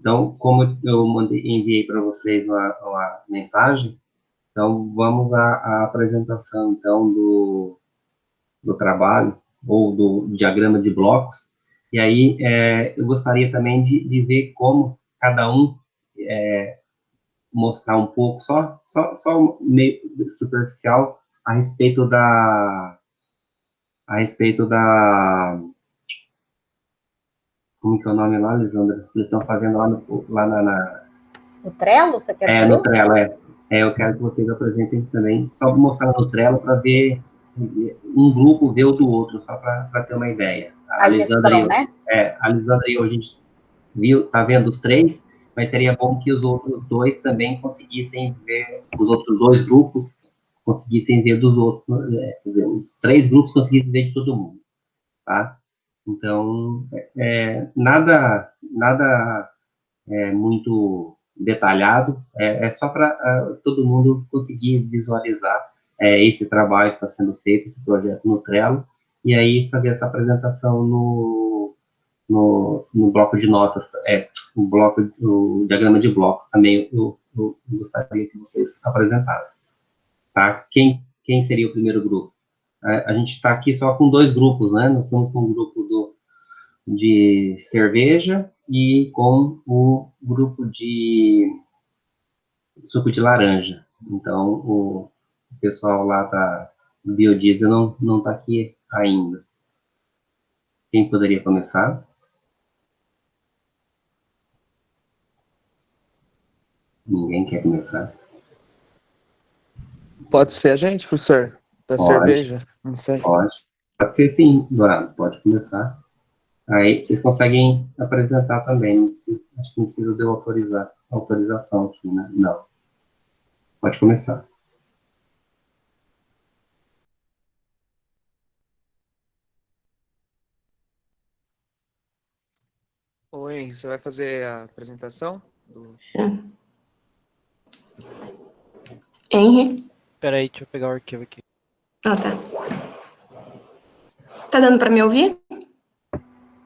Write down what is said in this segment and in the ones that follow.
Então, como eu enviei para vocês uma mensagem, então vamos à apresentação, então, do trabalho, ou do diagrama de blocos, e aí eu gostaria também de ver como cada um mostrar um pouco, só meio superficial, a respeito da, como que é o nome lá, Lisandra? Eles estão fazendo lá O Trello, você quer dizer? no Trello, eu quero que vocês apresentem também, só mostrar no Trello para ver um grupo ver o do outro, só para ter uma ideia. A gestão, né? A Lisandra e eu, a gente viu, tá vendo os três, mas seria bom que os outros dois também conseguissem ver, os outros dois grupos conseguissem ver dos outros, quer dizer, os três grupos conseguissem ver de todo mundo, tá? Então, nada muito detalhado, é só para todo mundo conseguir visualizar esse trabalho que está sendo feito, esse projeto no Trello, e aí fazer essa apresentação no bloco de notas, no diagrama de blocos também, eu gostaria que vocês apresentassem, tá? Quem seria o primeiro grupo? A gente está aqui só com dois grupos, né? Nós estamos com o grupo de cerveja e com o grupo de suco de laranja. Então, o pessoal lá do biodiesel não está aqui ainda. Quem poderia começar? Ninguém quer começar? Pode ser a gente, professor? Da Pode, cerveja? Não sei. pode. Pode ser sim, Dourado, pode começar. Aí vocês conseguem apresentar também. Acho que não precisa de autorização aqui, né? Não. Pode começar. Oi, você vai fazer a apresentação? Henry? Peraí, deixa eu pegar o arquivo aqui. Ah, tá. Tá dando para me ouvir?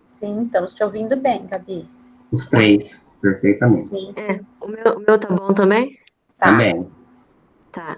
Sim, estamos te ouvindo bem, Gabi. Os três, perfeitamente. Sim. O meu tá bom também? Tá. Também. Tá.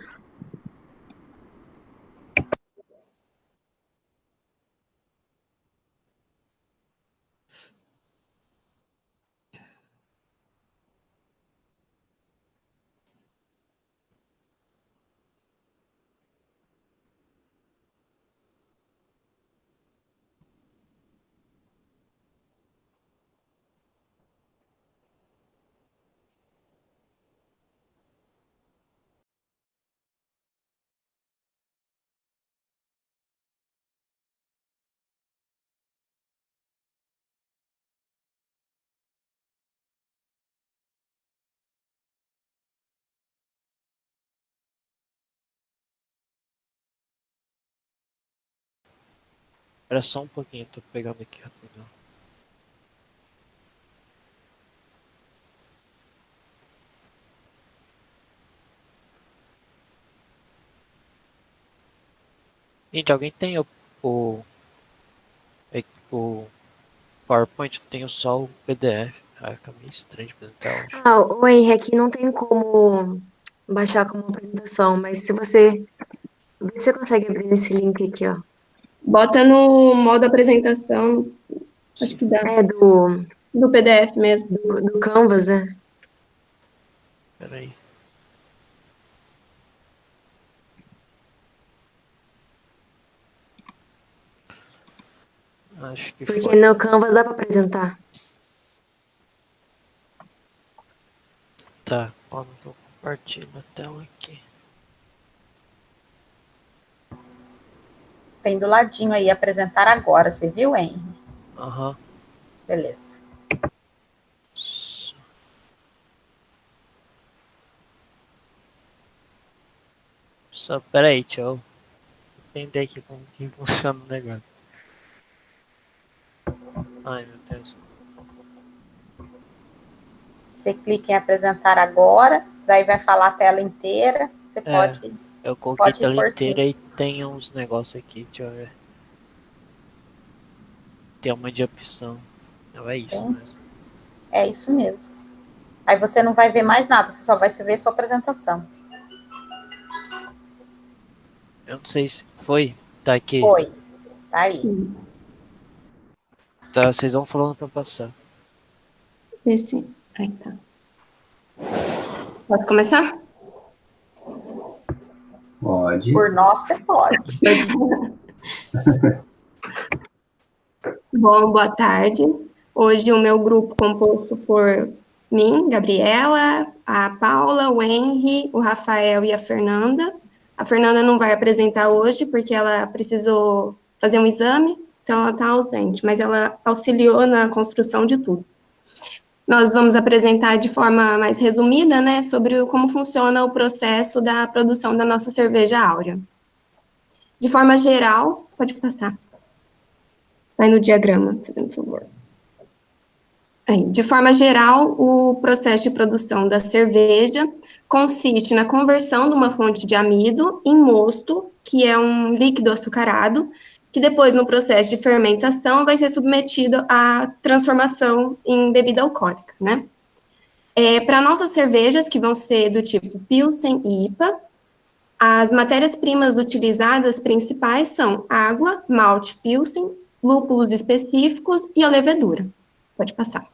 Espera só um pouquinho, tô pegando aqui rapidão. Gente, alguém tem o, o PowerPoint? Eu tenho só o PDF. Ah, fica meio estranho de apresentar hoje. O Henrique, aqui não tem como baixar como apresentação, mas se você... Vê se você consegue abrir esse link aqui, ó. Bota no modo apresentação. Acho que dá. É Do PDF mesmo. do Canvas, né? Peraí. Acho que Porque foi. no Canvas dá pra apresentar. Tá, como que eu compartilho a tela aqui? Tem do ladinho aí, apresentar agora. Você viu, Henry? Aham. Beleza. Só, peraí, deixa eu entender aqui como que funciona o negócio. Ai, meu Deus. Você clica em apresentar agora, daí vai falar a tela inteira. Você pode... Eu coloquei a pode tela por inteira cima. e tem uns negócios aqui, deixa eu ver. Tem uma de opção. Não é isso Tem? mesmo. É isso mesmo. Aí você não vai ver mais nada, você só vai ver sua apresentação. Eu não sei se foi. Tá aqui. Foi. Tá aí. Tá, vocês vão falando pra passar. Esse. Aí tá. Posso começar? Pode. Por nós, você pode. Bom, boa tarde. Hoje o meu grupo composto por mim, Gabriela, a Paula, o Henry, o Rafael e a Fernanda. A Fernanda não vai apresentar hoje porque ela precisou fazer um exame, então ela está ausente, mas ela auxiliou na construção de tudo. Nós vamos apresentar de forma mais resumida, né, sobre como funciona o processo da produção da nossa cerveja áurea. De forma geral, pode passar. Vai no diagrama, fazendo favor. Aí, de forma geral, o processo de produção da cerveja consiste na conversão de uma fonte de amido em mosto, que é um líquido açucarado, que depois, no processo de fermentação, vai ser submetido à transformação em bebida alcoólica, né? Para nossas cervejas, que vão ser do tipo Pilsen e IPA, as matérias-primas utilizadas principais são água, malte Pilsen, lúpulos específicos e a levedura. Pode passar.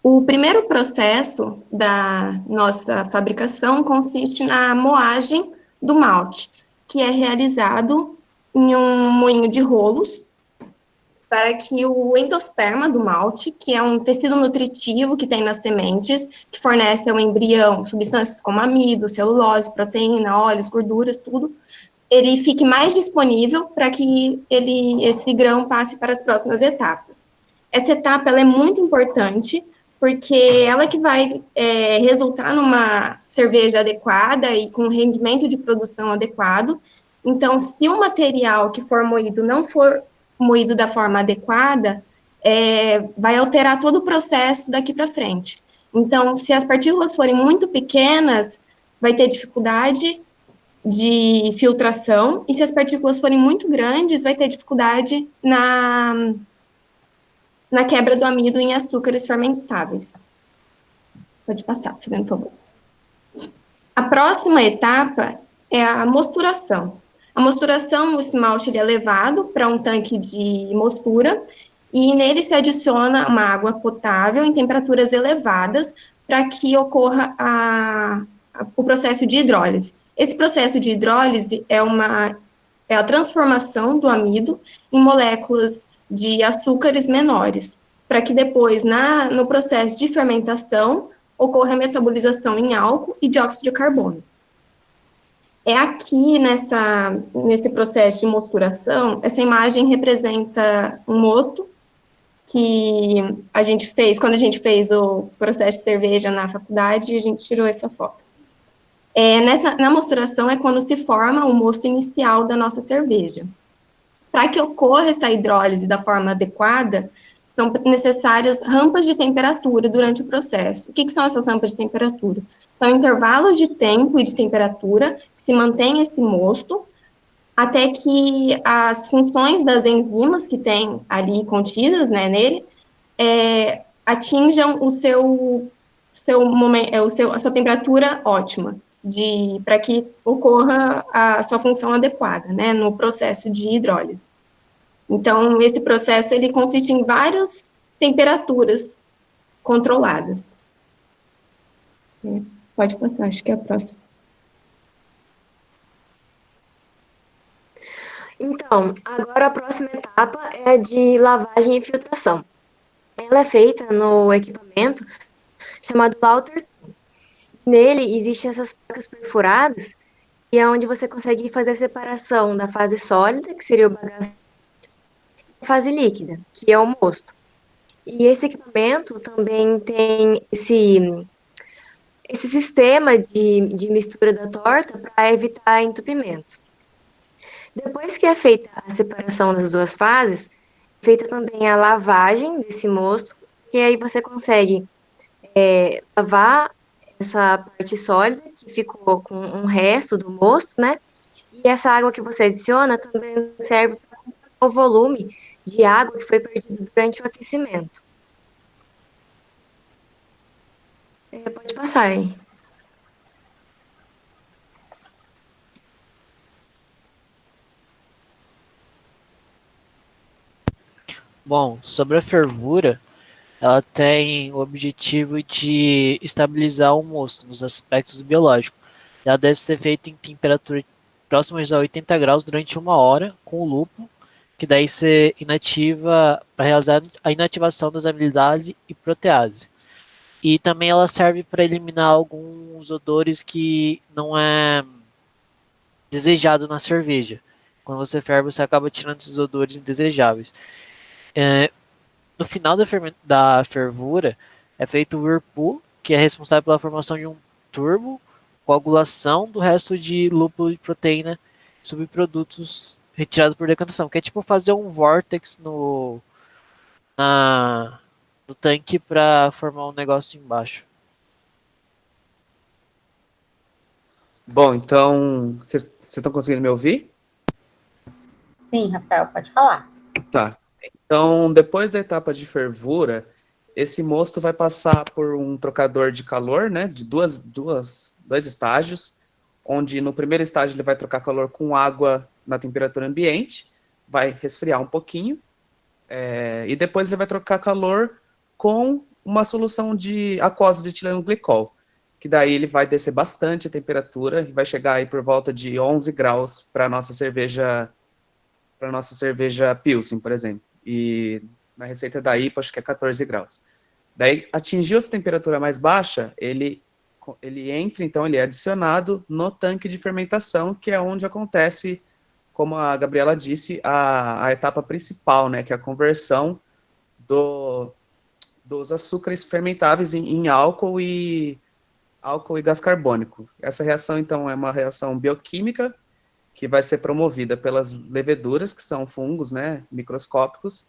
O primeiro processo da nossa fabricação consiste na moagem do malte, que é realizado em um moinho de rolos, para que o endosperma do malte, que é um tecido nutritivo que tem nas sementes, que fornece ao embrião substâncias como amido, celulose, proteína, óleos, gorduras, tudo, ele fique mais disponível para que esse grão passe para as próximas etapas. Essa etapa ela é muito importante, porque ela que vai resultar numa cerveja adequada e com rendimento de produção adequado. Então, se o material que for moído não for moído da forma adequada, vai alterar todo o processo daqui para frente. Então, se as partículas forem muito pequenas, vai ter dificuldade de filtração, e se as partículas forem muito grandes, vai ter dificuldade na quebra do amido em açúcares fermentáveis. Pode passar, fazendo favor. A próxima etapa é a mosturação. A mosturação, o esmalte ele é levado para um tanque de mostura e nele se adiciona uma água potável em temperaturas elevadas para que ocorra o processo de hidrólise. Esse processo de hidrólise é a transformação do amido em moléculas de açúcares menores, para que depois, no processo de fermentação, ocorra a metabolização em álcool e dióxido de carbono. É aqui, nesse processo de mosturação, essa imagem representa um mosto que a gente fez, quando a gente fez o processo de cerveja na faculdade, a gente tirou essa foto. Na mosturação é quando se forma o mosto inicial da nossa cerveja. Para que ocorra essa hidrólise da forma adequada, são necessárias rampas de temperatura durante o processo. O que são essas rampas de temperatura? São intervalos de tempo e de temperatura que se mantém esse mosto até que as funções das enzimas que tem ali contidas, né, nele, atinjam a sua temperatura ótima, para que ocorra a sua função adequada, né, no processo de hidrólise. Então, esse processo, ele consiste em várias temperaturas controladas. Pode passar, acho que é a próxima. Então, agora a próxima etapa é a de lavagem e filtração. Ela é feita no equipamento chamado Lauter. Nele existem essas placas perfuradas, e é onde você consegue fazer a separação da fase sólida, que seria o bagaço, e a fase líquida, que é o mosto. E esse equipamento também tem esse sistema de mistura da torta para evitar entupimentos. Depois que é feita a separação das duas fases, é feita também a lavagem desse mosto, que aí você consegue lavar essa parte sólida, que ficou com um resto do mosto, né? E essa água que você adiciona também serve para completar o volume de água que foi perdido durante o aquecimento. Pode passar aí. Bom, sobre a fervura, ela tem o objetivo de estabilizar o mosto nos aspectos biológicos. Ela deve ser feita em temperatura próximas a 80 graus durante 1 hora com o lúpulo, que daí se inativa para realizar a inativação das amilase e protease. E também ela serve para eliminar alguns odores que não é desejado na cerveja. Quando você ferve, você acaba tirando esses odores indesejáveis. No final da fervura, é feito o whirlpool, que é responsável pela formação de um turbo, coagulação do resto de lúpulo e proteína, subprodutos retirados por decantação, que é tipo fazer um vortex no tanque para formar um negócio embaixo. Bom, então, vocês estão conseguindo me ouvir? Sim, Rafael, pode falar. Tá. Então, depois da etapa de fervura, esse mosto vai passar por um trocador de calor, né, de dois estágios, onde no primeiro estágio ele vai trocar calor com água na temperatura ambiente, vai resfriar um pouquinho, e depois ele vai trocar calor com uma solução de aquosa de etileno glicol, que daí ele vai descer bastante a temperatura e vai chegar aí por volta de 11 graus para nossa cerveja Pilsen, por exemplo. E na receita da IPA, acho que é 14 graus. Daí, atingiu essa temperatura mais baixa, ele entra, então, ele é adicionado no tanque de fermentação, que é onde acontece, como a Gabriela disse, a etapa principal, né, que é a conversão dos açúcares fermentáveis em álcool e gás carbônico. Essa reação, então, é uma reação bioquímica, que vai ser promovida pelas leveduras, que são fungos, né, microscópicos,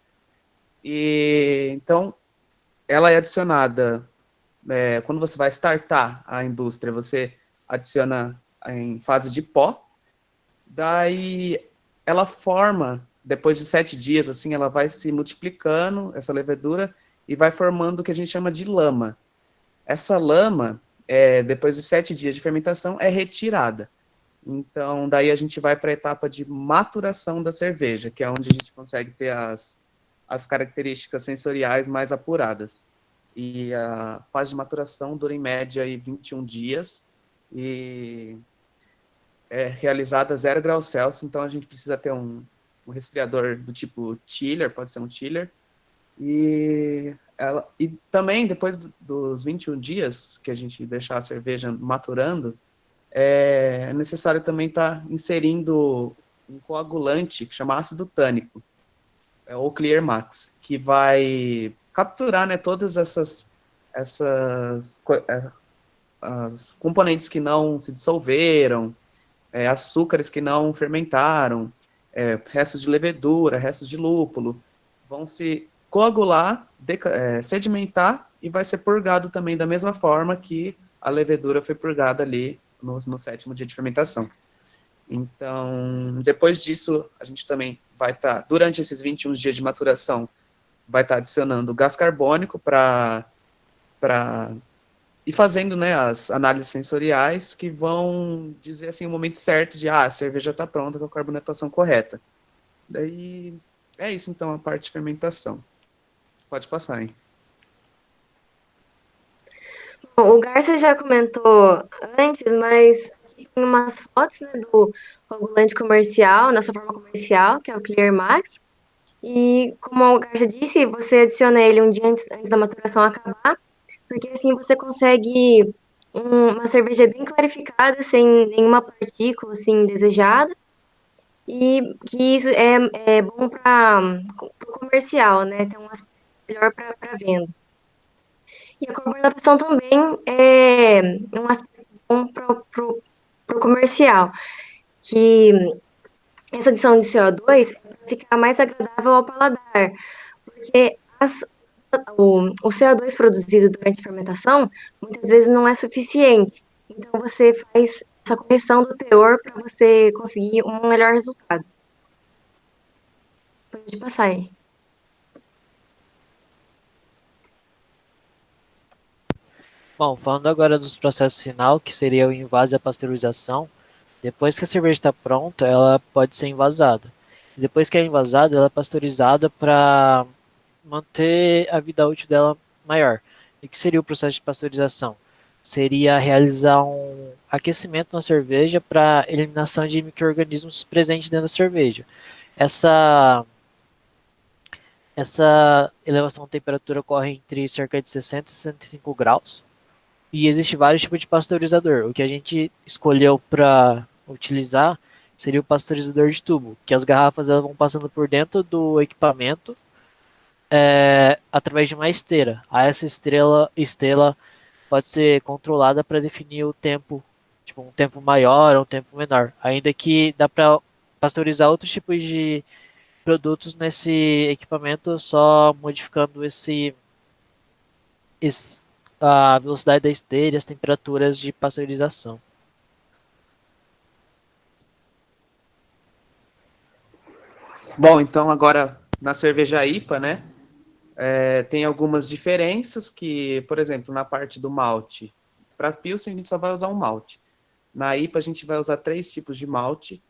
e então ela é adicionada, quando você vai startar a indústria, você adiciona em fase de pó, daí ela forma, depois de 7 dias, assim, ela vai se multiplicando, essa levedura, e vai formando o que a gente chama de lama. Essa lama, depois de 7 dias de fermentação, é retirada. Então, daí a gente vai para a etapa de maturação da cerveja, que é onde a gente consegue ter as características sensoriais mais apuradas. E a fase de maturação dura em média aí 21 dias e é realizada a 0 graus Celsius, então a gente precisa ter um resfriador do tipo chiller, pode ser um chiller. E também, depois dos 21 dias que a gente deixar a cerveja maturando, é necessário também estar inserindo um coagulante que chama ácido tânico, ou Clear Max, que vai capturar, né, todas as componentes que não se dissolveram, açúcares que não fermentaram, restos de levedura, restos de lúpulo, vão se coagular, sedimentar e vai ser purgado também da mesma forma que a levedura foi purgada ali no 7º dia de fermentação. Então, depois disso, a gente também vai estar, durante esses 21 dias de maturação, vai estar adicionando gás carbônico para ir fazendo, né, as análises sensoriais que vão dizer assim o momento certo de a cerveja está pronta com a carbonatação correta. Daí é isso, então, a parte de fermentação. Pode passar, hein? O Garcia já comentou antes, mas tem umas fotos, né, do coagulante comercial, nessa forma comercial, que é o Clear Max. E, como o Garcia disse, você adiciona ele um dia antes da maturação acabar, porque assim você consegue uma cerveja bem clarificada, sem nenhuma partícula assim, indesejada, e que isso é bom para o comercial, né? Tem um aspecto melhor para venda. E a carbonatação também é um aspecto bom para o comercial, que essa adição de CO2 é para ficar mais agradável ao paladar, porque o CO2 produzido durante a fermentação muitas vezes não é suficiente. Então você faz essa correção do teor para você conseguir um melhor resultado. Pode passar aí. Bom, falando agora dos processos final, que seria o invase e a pasteurização, depois que a cerveja está pronta, ela pode ser envasada. Depois que é envasada, ela é pasteurizada para manter a vida útil dela maior. E o que seria o processo de pasteurização? Seria realizar um aquecimento na cerveja para eliminação de micro-organismos presentes dentro da cerveja. Essa, essa elevação de temperatura ocorre entre cerca de 60 e 65 graus. E existe vários tipos de pasteurizador. O que a gente escolheu para utilizar seria o pasteurizador de tubo, que as garrafas elas vão passando por dentro do equipamento através de uma esteira. Essa esteira pode ser controlada para definir o tempo, tipo um tempo maior ou um tempo menor. Ainda que dá para pasteurizar outros tipos de produtos nesse equipamento, só modificando a velocidade da esteira e as temperaturas de pasteurização. Bom, então agora na cerveja IPA, né? Tem algumas diferenças que, por exemplo, na parte do malte, para Pilsen a gente só vai usar um malte. Na IPA a gente vai usar 3 tipos de malte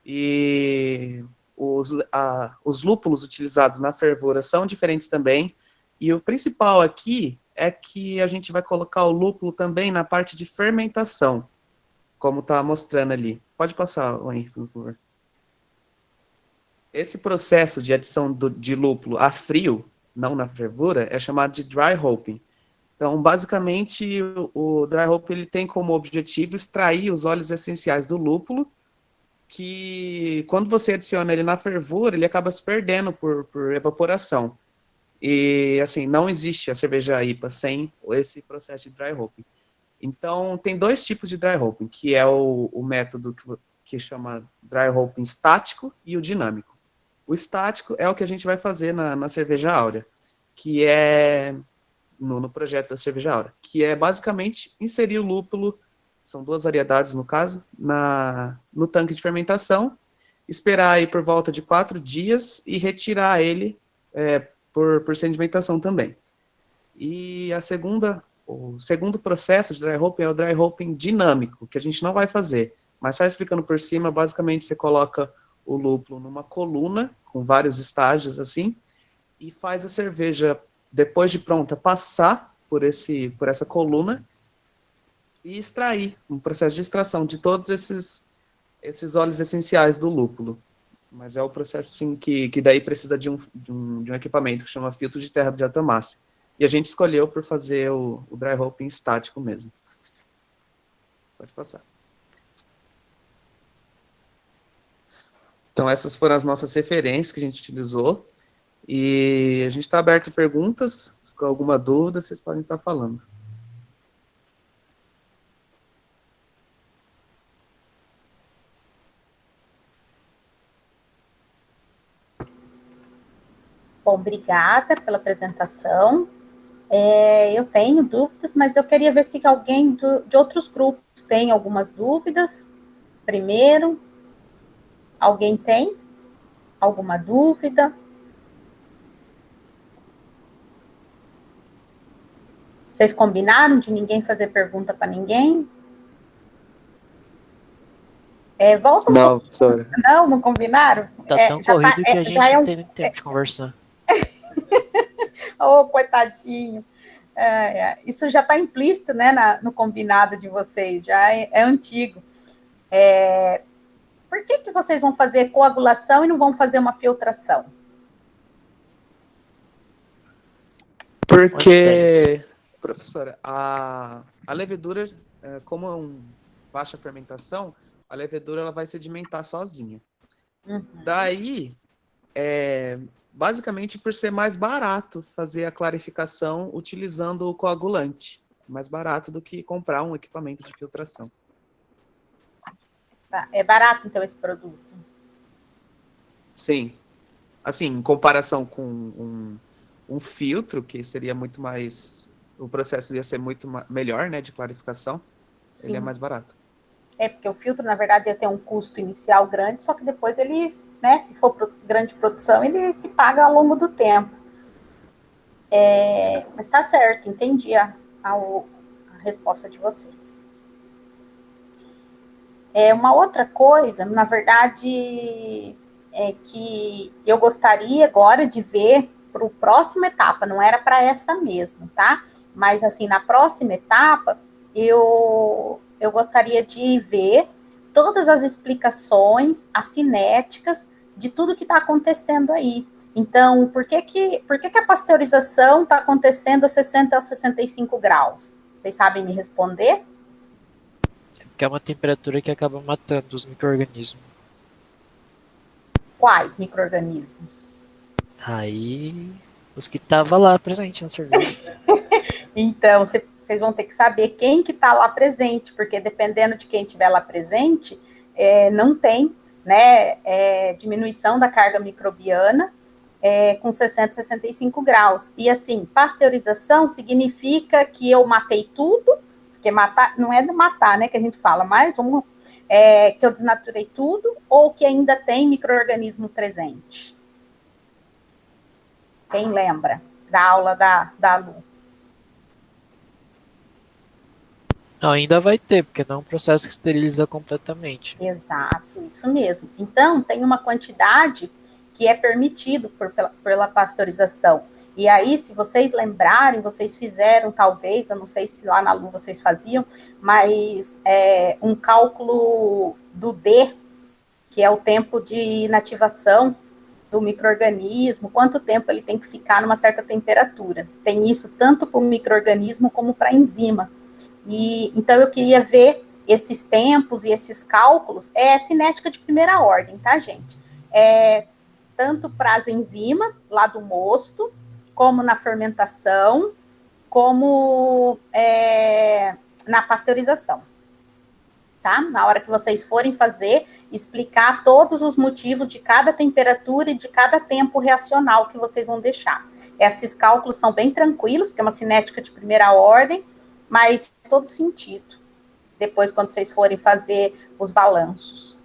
e os lúpulos utilizados na fervura são diferentes também. E o principal aqui é que a gente vai colocar o lúpulo também na parte de fermentação, como está mostrando ali. Pode passar, Henrique, por favor. Esse processo de adição de lúpulo a frio, não na fervura, é chamado de dry hopping. Então, basicamente, o dry hopping ele tem como objetivo extrair os óleos essenciais do lúpulo, que quando você adiciona ele na fervura, ele acaba se perdendo por evaporação. E, assim, não existe a cerveja IPA sem esse processo de dry hopping. Então, tem 2 tipos de dry hopping, que é o método que chama dry hopping estático e o dinâmico. O estático é o que a gente vai fazer na cerveja áurea, que é no projeto da cerveja áurea, que é basicamente inserir o lúpulo, são 2 variedades no caso, no tanque de fermentação, esperar aí por volta de 4 dias e retirar ele por sedimentação também. E o segundo processo de dry hopping é o dry hopping dinâmico, que a gente não vai fazer, mas só explicando por cima, basicamente você coloca o lúpulo numa coluna, com vários estágios assim, e faz a cerveja, depois de pronta, passar por essa coluna e extrair, um processo de extração de todos esses óleos essenciais do lúpulo. Mas é o processo, sim, que daí precisa de um equipamento que chama filtro de terra de alta massa. E a gente escolheu por fazer o dry hopping estático mesmo. Pode passar. Então, essas foram as nossas referências que a gente utilizou. E a gente está aberto a perguntas. Se ficou alguma dúvida, vocês podem estar falando. Bom, obrigada pela apresentação. Eu tenho dúvidas, mas eu queria ver se alguém de outros grupos tem algumas dúvidas. Primeiro, alguém tem alguma dúvida? Vocês combinaram de ninguém fazer pergunta para ninguém? Volta um Não, pouco. professora. Não combinaram? Tá tão corrido que a gente não tem nem tempo de conversar. Oh, coitadinho. Isso já está implícito, né, no combinado de vocês, já é antigo. Por que vocês vão fazer coagulação e não vão fazer uma filtração? Porque, professora, a levedura, como é baixa fermentação, a levedura ela vai sedimentar sozinha. Uhum. Daí, basicamente por ser mais barato fazer a clarificação utilizando o coagulante. Mais barato do que comprar um equipamento de filtração. Tá. É barato, então, esse produto? Sim. Assim, em comparação com um filtro, que seria muito mais... O processo ia ser muito melhor, né, de clarificação. Sim. Ele é mais barato. Porque o filtro, na verdade, ele tem um custo inicial grande, só que depois ele, né, se for grande produção, ele se paga ao longo do tempo. Mas tá certo, entendi resposta de vocês. Uma outra coisa, na verdade, é que eu gostaria agora de ver para a próxima etapa, não era para essa mesmo, tá? Mas, assim, na próxima etapa, eu gostaria de ver todas as explicações, as cinéticas de tudo que está acontecendo aí. Então, por que a pasteurização está acontecendo a 60 a 65 graus? Vocês sabem me responder? Que é uma temperatura que acaba matando os micro-organismos. Quais micro-organismos? Aí, os que estavam lá presentes na cerveja. Então, vocês vão ter que saber quem que está lá presente, porque dependendo de quem estiver lá presente, não tem, né, diminuição da carga microbiana com 60, 65 graus. E assim, pasteurização significa que eu matei tudo, porque matar, não é de matar, né, que a gente fala, mas que eu desnaturei tudo, ou que ainda tem micro-organismo presente. Quem lembra da aula da Lu? Não, ainda vai ter, porque não é um processo que esteriliza completamente. Exato, isso mesmo. Então, tem uma quantidade que é permitido pela pasteurização. E aí, se vocês lembrarem, vocês fizeram, talvez, eu não sei se lá na Lu vocês faziam, mas um cálculo do D, que é o tempo de inativação do micro-organismo, quanto tempo ele tem que ficar numa certa temperatura. Tem isso tanto para o micro-organismo como para a enzima. Então, eu queria ver esses tempos e esses cálculos. É cinética de primeira ordem, tá, gente? Tanto para as enzimas, lá do mosto, como na fermentação, como na pasteurização. Tá? Na hora que vocês forem fazer, explicar todos os motivos de cada temperatura e de cada tempo reacional que vocês vão deixar. Esses cálculos são bem tranquilos, porque é uma cinética de primeira ordem, mas todo sentido, depois quando vocês forem fazer os balanços.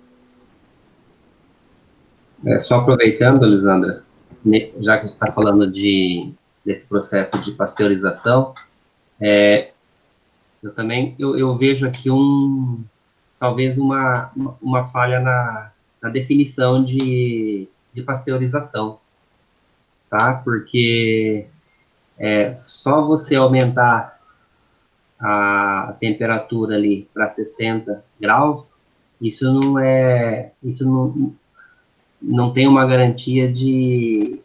Só aproveitando, Lisandra, já que a gente está falando desse processo de pasteurização, eu vejo aqui talvez uma falha na definição de pasteurização, tá? Porque só você aumentar a temperatura ali para 60 graus, isso não tem uma garantia de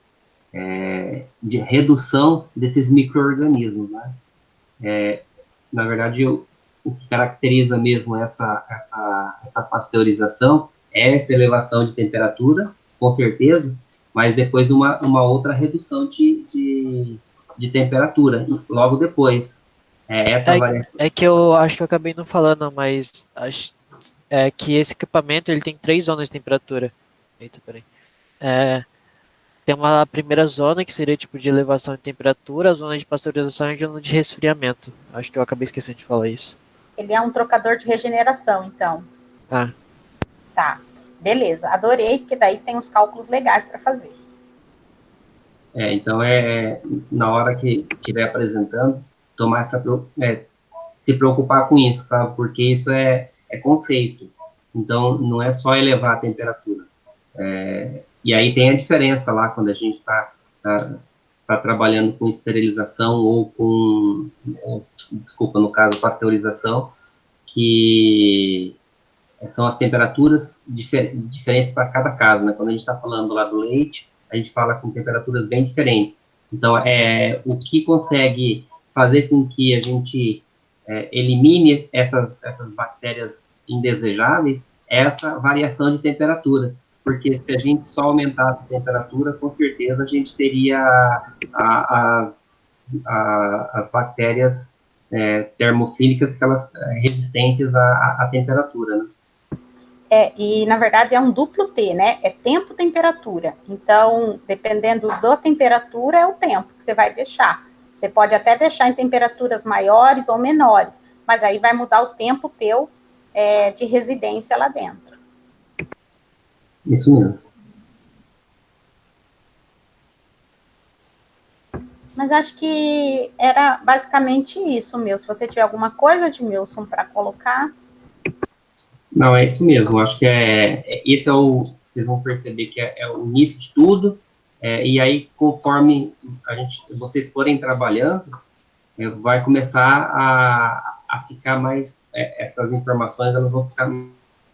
redução desses micro-organismos, né? Na verdade, o que caracteriza mesmo essa pasteurização é essa elevação de temperatura, com certeza, mas depois uma outra redução de temperatura, logo depois. É que eu acho que eu acabei não falando, mas que esse equipamento ele tem 3 zonas de temperatura. Eita, peraí. Tem uma primeira zona, que seria tipo de elevação de temperatura, a zona de pasteurização e a zona de resfriamento. Acho que eu acabei esquecendo de falar isso. Ele é um trocador de regeneração, então. Tá, beleza. Adorei, porque daí tem os cálculos legais para fazer. Então, na hora que estiver apresentando, se preocupar com isso, sabe? Porque isso é conceito. Então, não é só elevar a temperatura. E aí tem a diferença lá, quando a gente está trabalhando com esterilização ou desculpa, no caso, pasteurização, que são as temperaturas diferentes para cada caso, né? Quando a gente está falando lá do leite, a gente fala com temperaturas bem diferentes. Então, o que consegue fazer com que a gente elimine essas bactérias indesejáveis é essa variação de temperatura. Porque se a gente só aumentasse a temperatura, com certeza a gente teria as bactérias termofílicas que elas resistentes à temperatura, né? E na verdade é um duplo T, né? É tempo-temperatura. Então, dependendo da temperatura, é o tempo que você vai deixar. Você pode até deixar em temperaturas maiores ou menores, mas aí vai mudar o tempo teu de residência lá dentro. Isso mesmo. Mas acho que era basicamente isso, meu. Se você tiver alguma coisa, Edmilson, para colocar. Não, é isso mesmo. Acho que esse é o. Vocês vão perceber que é o início de tudo. E aí, conforme vocês forem trabalhando, vai começar a ficar mais. Essas informações elas vão ficar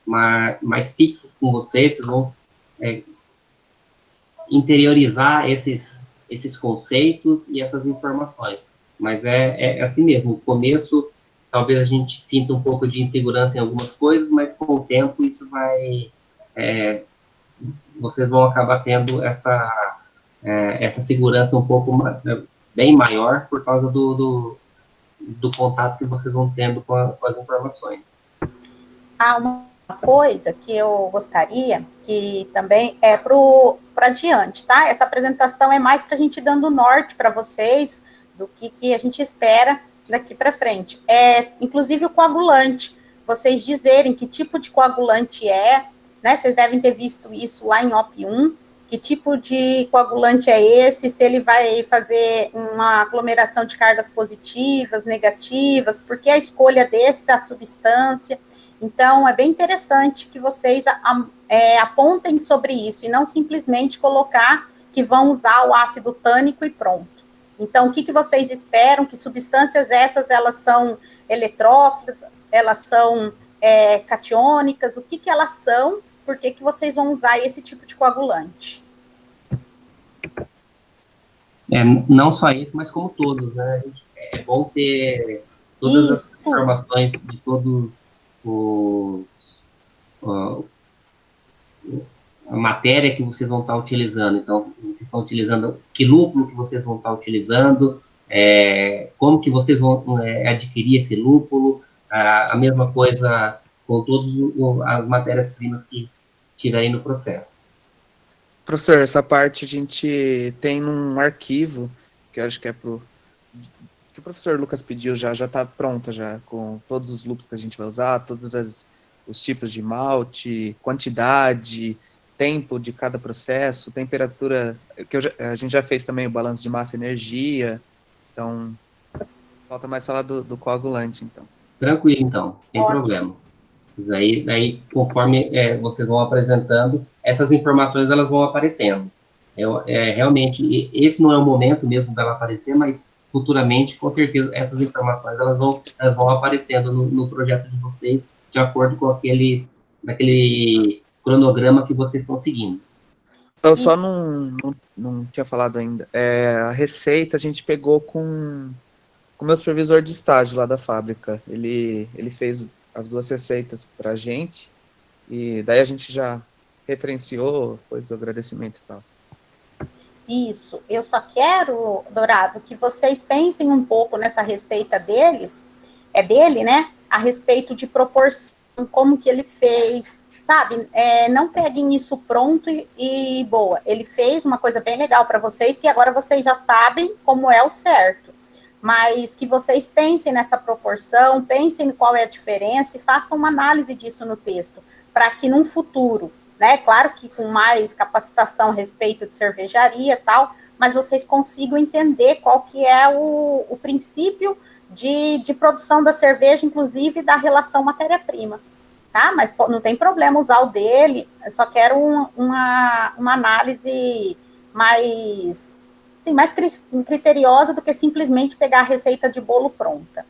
mais fixas com vocês. Vocês vão interiorizar esses conceitos e essas informações. Mas é assim mesmo. No começo, talvez a gente sinta um pouco de insegurança em algumas coisas, mas com o tempo isso vocês vão acabar tendo essa segurança um pouco bem maior por causa do contato que vocês vão tendo com as informações. Uma coisa que eu gostaria, que também é para diante, tá? Essa apresentação é mais para a gente dando norte para vocês do que a gente espera daqui para frente. Inclusive o coagulante, vocês dizerem que tipo de coagulante né? Vocês devem ter visto isso lá em OP1, que tipo de coagulante é esse, se ele vai fazer uma aglomeração de cargas positivas, negativas, por que a escolha dessa substância. Então, é bem interessante que vocês apontem sobre isso, e não simplesmente colocar que vão usar o ácido tânico e pronto. Então, o que vocês esperam? Que substâncias essas, elas são eletrófilas, elas são catiônicas, o que elas são, por que vocês vão usar esse tipo de coagulante? Não só isso, mas como todos, né? É bom ter todas as informações de todos a matéria que vocês vão estar utilizando. Então, vocês estão utilizando, que lúpulo que vocês vão estar utilizando, como que vocês vão adquirir esse lúpulo, a mesma coisa com todas as matérias-primas que tiverem no processo. Professor, essa parte a gente tem num arquivo, que eu acho que que o professor Lucas pediu, já está pronta, já, com todos os lúpulos que a gente vai usar, todos os tipos de malte, quantidade, tempo de cada processo, temperatura, que a gente já fez também o balanço de massa e energia, então, falta mais falar do coagulante, então. Tranquilo, então, sem problema. Mas aí conforme vocês vão apresentando, essas informações elas vão aparecendo. Realmente, esse não é o momento mesmo dela aparecer, mas futuramente, com certeza, essas informações elas vão aparecendo no projeto de vocês, de acordo com aquele cronograma que vocês estão seguindo. Eu só não tinha falado ainda. A receita a gente pegou com o meu supervisor de estágio lá da fábrica. Ele fez as 2 receitas para a gente, e daí a gente já referenciou, pôs o agradecimento e tal. Isso, eu só quero, Dourado, que vocês pensem um pouco nessa receita dele, né, a respeito de proporção, como que ele fez, sabe, não peguem isso pronto e boa, ele fez uma coisa bem legal para vocês, que agora vocês já sabem como é o certo, mas que vocês pensem nessa proporção, pensem qual é a diferença e façam uma análise disso no texto, para que num futuro, né, claro que com mais capacitação a respeito de cervejaria e tal, mas vocês consigam entender qual que é o princípio de produção da cerveja, inclusive da relação matéria-prima, tá? Mas não tem problema usar o dele, eu só quero uma análise mais, assim, mais criteriosa do que simplesmente pegar a receita de bolo pronta.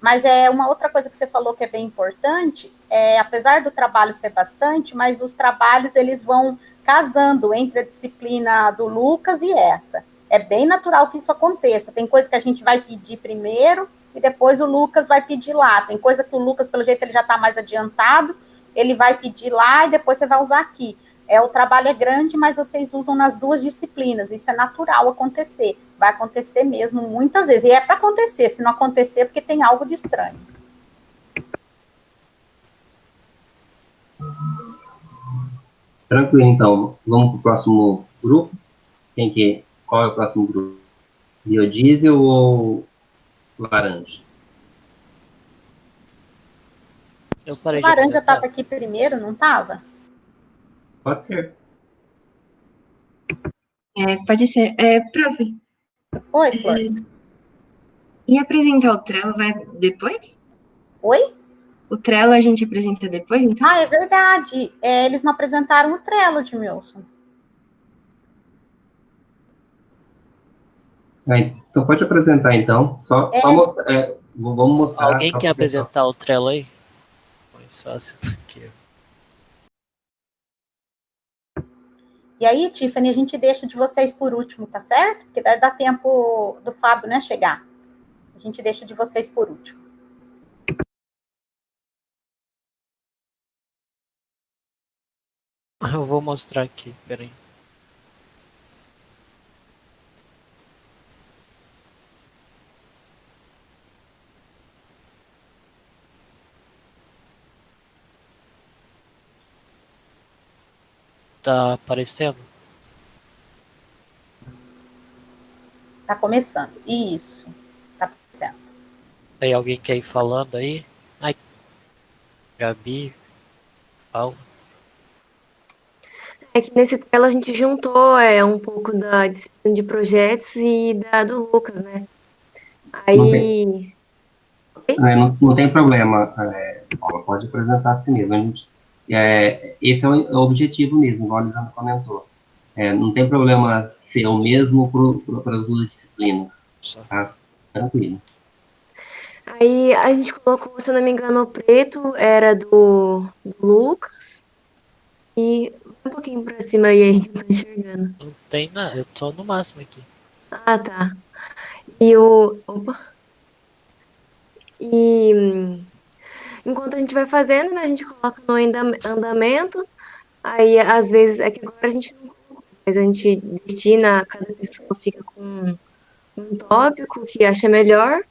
Mas uma outra coisa que você falou que é bem importante, apesar do trabalho ser bastante, mas os trabalhos eles vão casando entre a disciplina do Lucas e essa. É bem natural que isso aconteça. Tem coisa que a gente vai pedir primeiro e depois o Lucas vai pedir lá. Tem coisa que o Lucas, pelo jeito, ele já está mais adiantado, ele vai pedir lá e depois você vai usar aqui. O trabalho é grande, mas vocês usam nas 2 disciplinas. Isso é natural acontecer. Vai acontecer mesmo muitas vezes. E é para acontecer. Se não acontecer, é porque tem algo de estranho. Tranquilo, então. Vamos para o próximo grupo. Qual é o próximo grupo? Biodiesel ou laranja? O laranja estava aqui primeiro, não estava? Pode ser. Pode ser. Prof, Oi, Flor. E apresentar o Trello vai depois? Oi? O Trello a gente apresenta depois, então? Ah, é verdade. Eles não apresentaram o Trello, Edmilson. Então pode apresentar então. Só mostrar. Vamos mostrar. Alguém só quer pro pessoal. apresentar o Trello aí? Só assim aqui. E aí, Tiffany, a gente deixa de vocês por último, tá certo? Porque daí dá tempo do Fábio, né, chegar. A gente deixa de vocês por último. Eu vou mostrar aqui, peraí. Tá aparecendo? Tá começando. Isso. Tá aparecendo. Tem alguém quer ir falando aí? Ai, Gabi, Paulo. É que nesse Trello a gente juntou um pouco da disciplina de projetos e da do Lucas, né? Aí. Não tem problema, Paula, pode apresentar assim mesmo. Esse é o objetivo mesmo, igual a Lisandra comentou. Não tem problema ser o mesmo para as duas disciplinas. Tá? Tranquilo. Aí a gente colocou, se eu não me engano, o preto era do Lucas. E um pouquinho pra cima aí, não tô enxergando. Não tem nada, eu tô no máximo aqui. Ah, tá. E o. Opa! E enquanto a gente vai fazendo, né, a gente coloca no andamento. Aí, às vezes, é que agora a gente não coloca, mas a gente destina, cada pessoa fica com um tópico que acha melhor.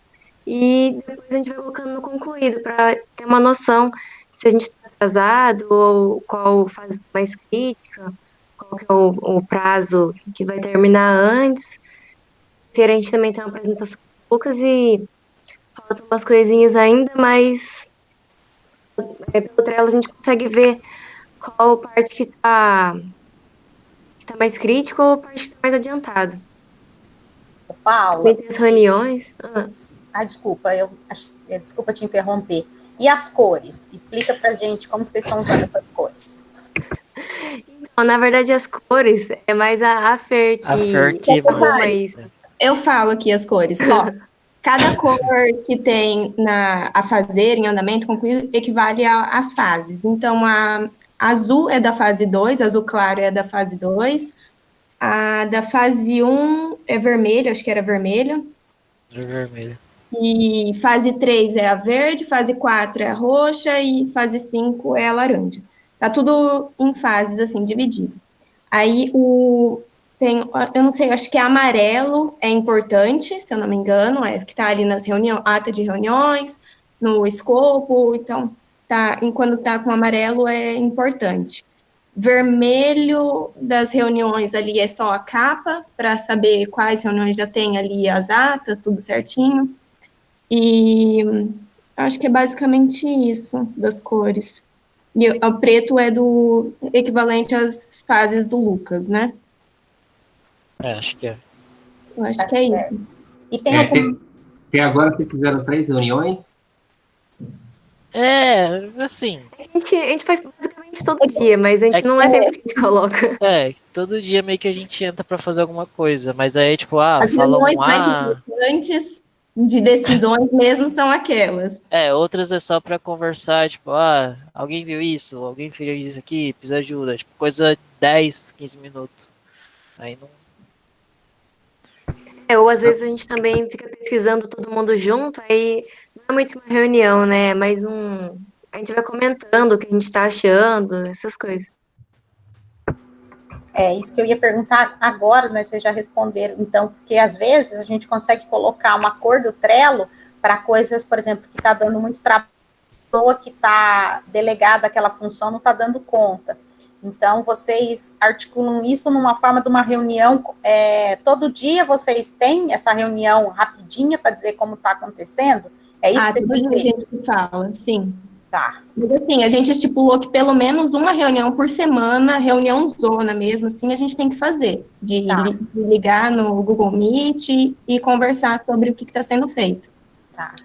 E depois a gente vai colocando no concluído, para ter uma noção se a gente está atrasado ou qual fase mais crítica, qual que é o prazo que vai terminar antes. A gente também tem uma apresentação poucas e faltam umas coisinhas ainda, mas pelo Trello a gente consegue ver qual parte que tá mais crítica ou a parte que tá mais adiantada. Paula. Também tem as reuniões. Desculpa, desculpa te interromper. E as cores? Explica pra gente como que vocês estão usando essas cores. Então, na verdade, as cores é mais a Fer que arruma isso. Eu falo aqui as cores. Ó, cada cor que tem a fazer em andamento concluído equivale às fases. Então, a azul é da fase 2, azul claro é da fase 2, a da fase 1 é vermelho, acho que era vermelho. É vermelho. E fase 3 é a verde, fase 4 é a roxa e fase 5 é a laranja. Tá tudo em fases, assim, dividido. Aí eu não sei, acho que amarelo é importante, se eu não me engano, que tá ali nas reuniões, ata de reuniões, no escopo, então, quando tá com amarelo é importante. Vermelho das reuniões ali é só a capa, para saber quais reuniões já tem ali as atas, tudo certinho. E acho que é basicamente isso das cores. E o preto é do equivalente às fases do Lucas, né? Acho que é. Eu acho que é isso. E tem algum... Até agora vocês fizeram 3 reuniões? Assim... A gente faz basicamente todo dia, mas a gente não é sempre que a gente coloca. Todo dia meio que a gente entra pra fazer alguma coisa, mas aí, tipo, as reuniões mais importantes de decisões mesmo são aquelas. Outras é só pra conversar, tipo, alguém viu isso? Alguém fez isso aqui? Precisa de ajuda? Tipo, coisa 10, 15 minutos. Aí não... Ou às vezes a gente também fica pesquisando todo mundo junto, aí não é muito uma reunião, né? É mais a gente vai comentando o que a gente tá achando, essas coisas. Isso que eu ia perguntar agora, mas vocês já responderam, então, porque às vezes a gente consegue colocar uma cor do Trello para coisas, por exemplo, que está dando muito trabalho, a pessoa que está delegada àquela função não está dando conta. Então, vocês articulam isso numa forma de uma reunião, todo dia vocês têm essa reunião rapidinha para dizer como está acontecendo? É isso que vocês todo dia a gente fala, sim. Tá. Mas assim, a gente estipulou que pelo menos uma reunião por semana, reunião zona mesmo, assim, a gente tem que fazer. De Tá. ligar no Google Meet e conversar sobre o que está sendo feito. Tá.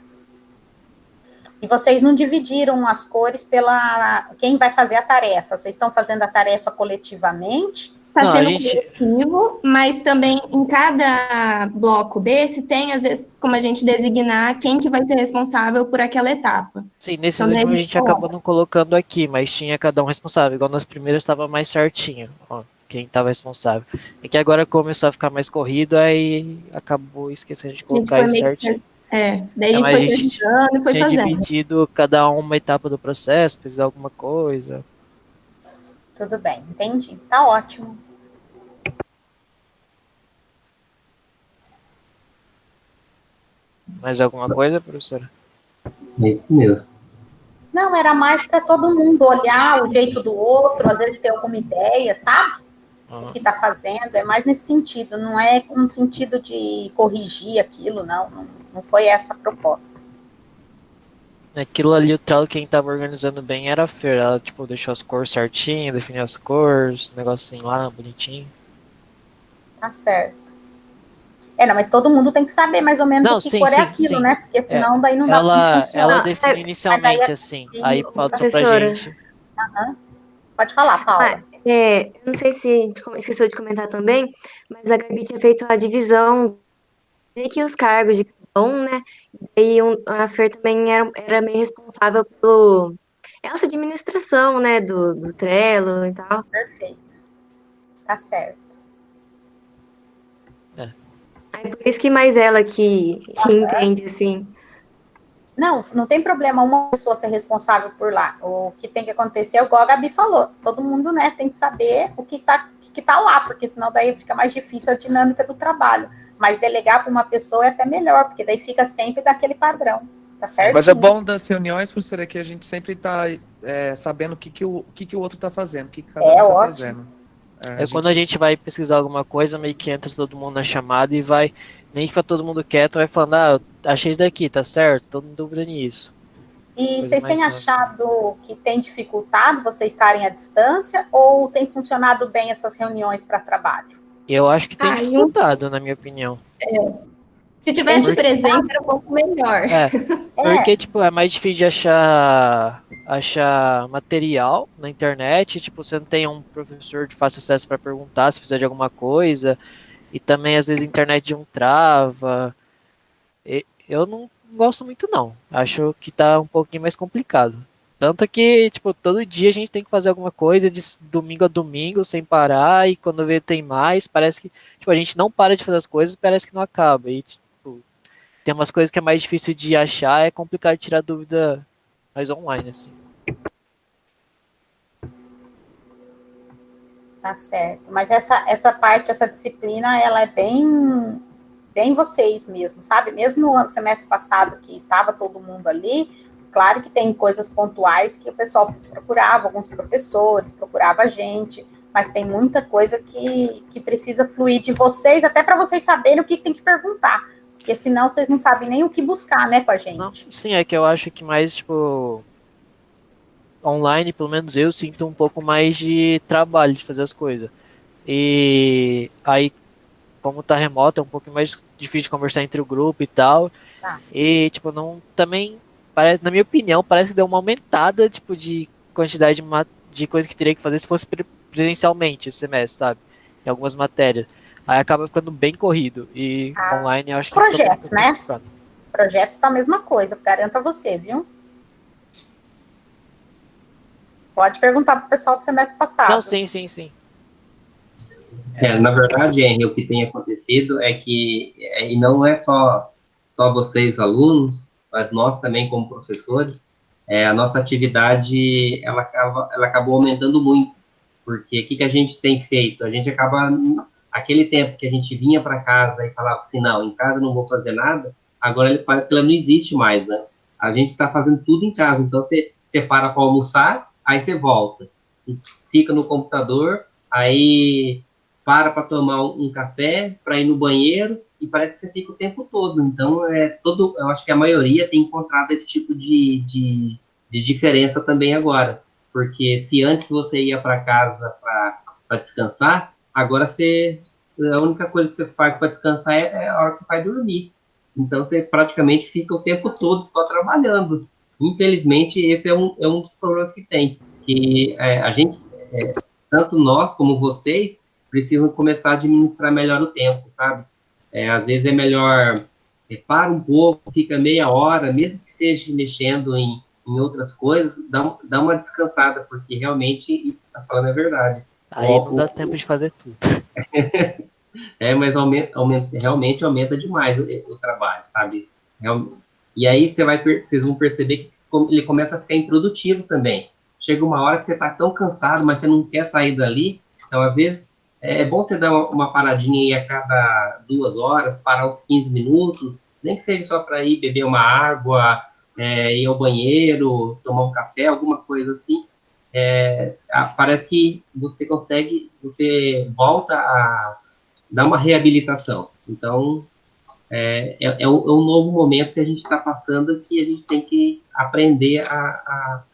E vocês não dividiram as cores pela quem vai fazer a tarefa? Vocês estão fazendo a tarefa coletivamente? Está Não, a sendo gente- coletivo, mas também em cada bloco desse tem, às vezes, como a gente designar quem que vai ser responsável por aquela etapa. Sim, nesses Então, daí últimos a a gente gente acabou não colocando aqui, mas tinha cada um responsável. Igual nas primeiras estava mais certinho, ó, quem estava responsável. É que agora começou a ficar mais corrido, aí acabou esquecendo de A gente colocar foi isso meio certinho. que. Daí a gente Mas foi a se gente ajudando e foi tinha fazendo. dividido cada uma etapa do processo, precisar alguma coisa. Tudo bem, entendi. Tá ótimo. Mais alguma coisa, professora? É isso mesmo. Não, era mais para todo mundo olhar o jeito do outro, às vezes ter alguma ideia, sabe? O que está fazendo, é mais nesse sentido, não é um sentido de corrigir aquilo, não foi essa a proposta. Aquilo ali, o Trello, quem tava organizando bem era a Fer. Ela, tipo, deixou as cores certinho, definiu as cores, negocinho lá, bonitinho. Tá certo. Não, mas todo mundo tem que saber mais ou menos Não, o que sim, cor é sim, aquilo, sim. né? Porque senão daí não dá, não Ela funciona. definiu Não, inicialmente aí assim, aí isso, faltou pra professora. gente. Pode falar, Paula. Eu não sei se esqueceu de comentar também, mas a Gabi tinha feito a divisão meio que os cargos de cada um, né? E aí a Fer também era meio responsável pelo essa administração, né? Do Trello e tal. Perfeito. Tá certo. Aí por isso que mais ela que entende, assim. Não tem problema uma pessoa ser responsável por lá. O que tem que acontecer é igual a Gabi falou. Todo mundo, né, tem que saber o que tá lá, porque senão daí fica mais difícil a dinâmica do trabalho. Mas delegar para uma pessoa é até melhor, porque daí fica sempre daquele padrão. Tá certo? Mas é bom das reuniões, professora, que a gente sempre está sabendo o que o outro está fazendo, o que cada um está ótimo. fazendo. Quando a gente vai pesquisar alguma coisa, meio que entra todo mundo na chamada e vai, nem fica todo mundo quieto, vai falando, eu achei isso daqui, tá certo? Todo mundo dúvida nisso. E Coisa vocês têm mais achado que tem dificultado vocês estarem à distância ou tem funcionado bem essas reuniões para trabalho? Eu acho que tem Ah, e dificultado, na minha opinião. Se tivesse Porque- presente, era um pouco melhor. Porque, tipo, é mais difícil de achar material na internet, tipo, você não tem um professor de fácil acesso para perguntar se precisa de alguma coisa, e também, às vezes, a internet não trava. Eu não gosto muito, não. Acho que tá um pouquinho mais complicado. Tanto que, tipo, todo dia a gente tem que fazer alguma coisa de domingo a domingo, sem parar, e quando vê tem mais, parece que, tipo, a gente não para de fazer as coisas, parece que não acaba. E, tipo, tem umas coisas que é mais difícil de achar, é complicado tirar dúvida mais online, assim. Tá certo. Mas essa parte, essa disciplina, ela é bem vocês mesmo, sabe? Mesmo no semestre passado que estava todo mundo ali, claro que tem coisas pontuais que o pessoal procurava, alguns professores, procurava a gente, mas tem muita coisa que precisa fluir de vocês, até para vocês saberem o que tem que perguntar, porque senão vocês não sabem nem o que buscar, né, com a gente. Não, sim, é que eu acho que mais, tipo, online, pelo menos eu sinto um pouco mais de trabalho de fazer as coisas. E aí, como tá remoto, é um pouco mais difícil de conversar entre o grupo e tal. Tá. E, tipo, não, também, parece, na minha opinião, parece que deu uma aumentada, tipo, de quantidade de coisa que teria que fazer se fosse presencialmente esse semestre, sabe? Em algumas matérias. Aí acaba ficando bem corrido. E online eu acho que Projetos, fica um pouco né? complicado. Projetos tá a mesma coisa, garanto a você, viu? Pode perguntar pro pessoal do semestre passado. Não, sim. Na verdade, Henry, o que tem acontecido é que, e não é só vocês, alunos, mas nós também, como professores, a nossa atividade, ela acabou aumentando muito, porque o que a gente tem feito? A gente acaba, aquele tempo que a gente vinha para casa e falava assim, não, em casa não vou fazer nada, agora ele parece que ela não existe mais, né? A gente está fazendo tudo em casa, então você para almoçar, aí você volta, fica no computador, aí para tomar um café, para ir no banheiro, e parece que você fica o tempo todo. Então, eu acho que a maioria tem encontrado esse tipo de de diferença também agora. Porque se antes você ia para casa para descansar, agora a única coisa que você faz para descansar é a hora que você vai dormir. Então você praticamente fica o tempo todo só trabalhando. Infelizmente, esse é um dos problemas que tem. Que a gente, tanto nós como vocês, precisam começar a administrar melhor o tempo, sabe? Às vezes é melhor para um pouco, fica meia hora, mesmo que seja mexendo em outras coisas, dá uma descansada, porque realmente isso que você está falando é verdade. Aí não dá tempo de fazer tudo. Mas realmente aumenta demais o trabalho, sabe? E aí vocês vão perceber que ele começa a ficar improdutivo também. Chega uma hora que você está tão cansado, mas você não quer sair dali, então às vezes é bom você dar uma paradinha aí a cada 2 horas, parar uns 15 minutos, nem que seja só para ir beber uma água, ir ao banheiro, tomar um café, alguma coisa assim. Parece que você volta a dar uma reabilitação. Então, é um novo momento que a gente está passando, que a gente tem que aprender a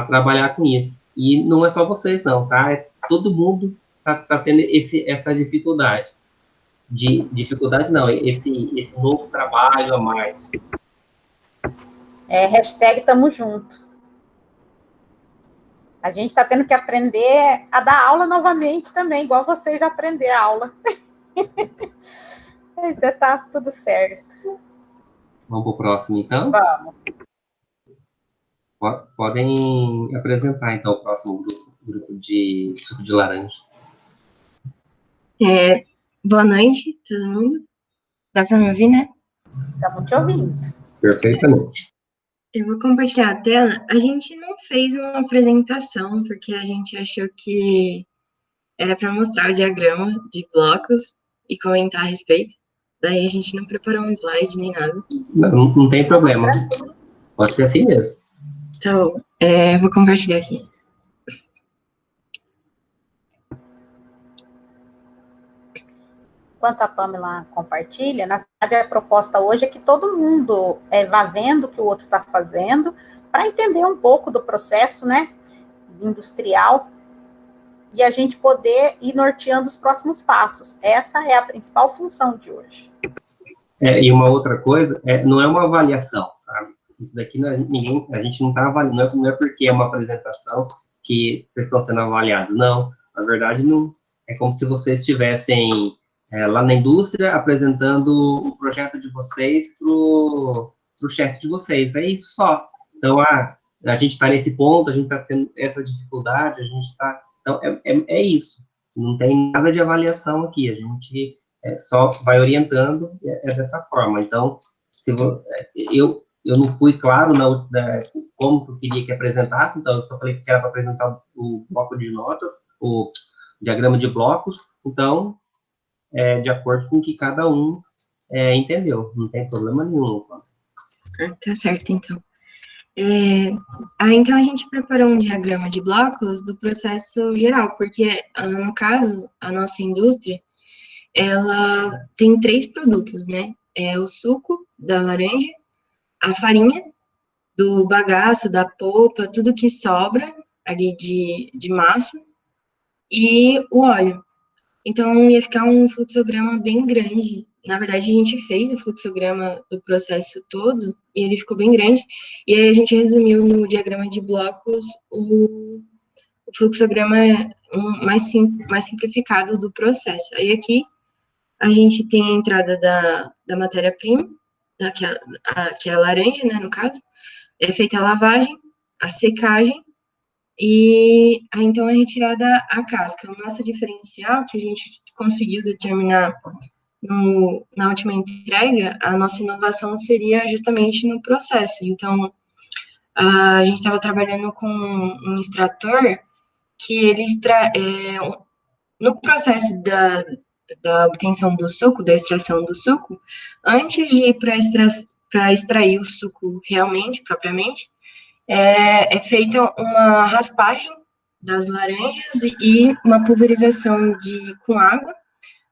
trabalhar com isso. E não é só vocês, não, tá? Todo mundo tá tendo essa dificuldade. Dificuldade não, esse novo trabalho a mais. Hashtag tamo junto. A gente está tendo que aprender a dar aula novamente também, igual vocês aprender a aula. Mas tá tudo certo. Vamos para o próximo, então? Vamos. Podem apresentar, então, o próximo grupo de suco de laranja. Boa noite, todo mundo. Dá para me ouvir, né? Estamos te ouvindo. Perfeitamente. Eu vou compartilhar a tela. A gente não fez uma apresentação, porque a gente achou que era para mostrar o diagrama de blocos e comentar a respeito. Daí a gente não preparou um slide nem nada. Não tem problema. Pode ser assim mesmo. Então, vou compartilhar aqui. Enquanto a Pamela compartilha, na verdade, a proposta hoje é que todo mundo vá vendo o que o outro está fazendo, para entender um pouco do processo, né, industrial, e a gente poder ir norteando os próximos passos. Essa é a principal função de hoje. E uma outra coisa, não é uma avaliação, sabe? Isso daqui a gente não está avaliando, não é porque é uma apresentação que vocês estão sendo avaliados, não. Na verdade, não. É como se vocês estivessem lá na indústria apresentando o projeto de vocês para o chefe de vocês, é isso só. Então, a gente está nesse ponto, a gente está tendo essa dificuldade, a gente está... Então, é isso. Não tem nada de avaliação aqui, a gente só vai orientando, dessa forma. Então, eu não fui claro como que eu queria que apresentasse, então eu só falei que era para apresentar o bloco de notas, o diagrama de blocos, então, de acordo com o que cada um entendeu, não tem problema nenhum. Tá certo, então. Então a gente preparou um diagrama de blocos do processo geral, porque, no caso, a nossa indústria, ela tem 3 produtos, né? É o suco da laranja, a farinha, do bagaço, da polpa, tudo que sobra ali de massa, e o óleo. Então, ia ficar um fluxograma bem grande. Na verdade, a gente fez o fluxograma do processo todo, e ele ficou bem grande, e aí a gente resumiu no diagrama de blocos o fluxograma mais simplificado do processo. Aí aqui, a gente tem a entrada da matéria-prima, que é a laranja, né, no caso, é feita a lavagem, a secagem, e aí, então, é retirada a casca. O nosso diferencial, que a gente conseguiu determinar na última entrega, a nossa inovação seria justamente no processo. Então, a gente estava trabalhando com um extrator que ele no processo da obtenção do suco, da extração do suco, antes de ir para extrair o suco propriamente, é feita uma raspagem das laranjas e uma pulverização com água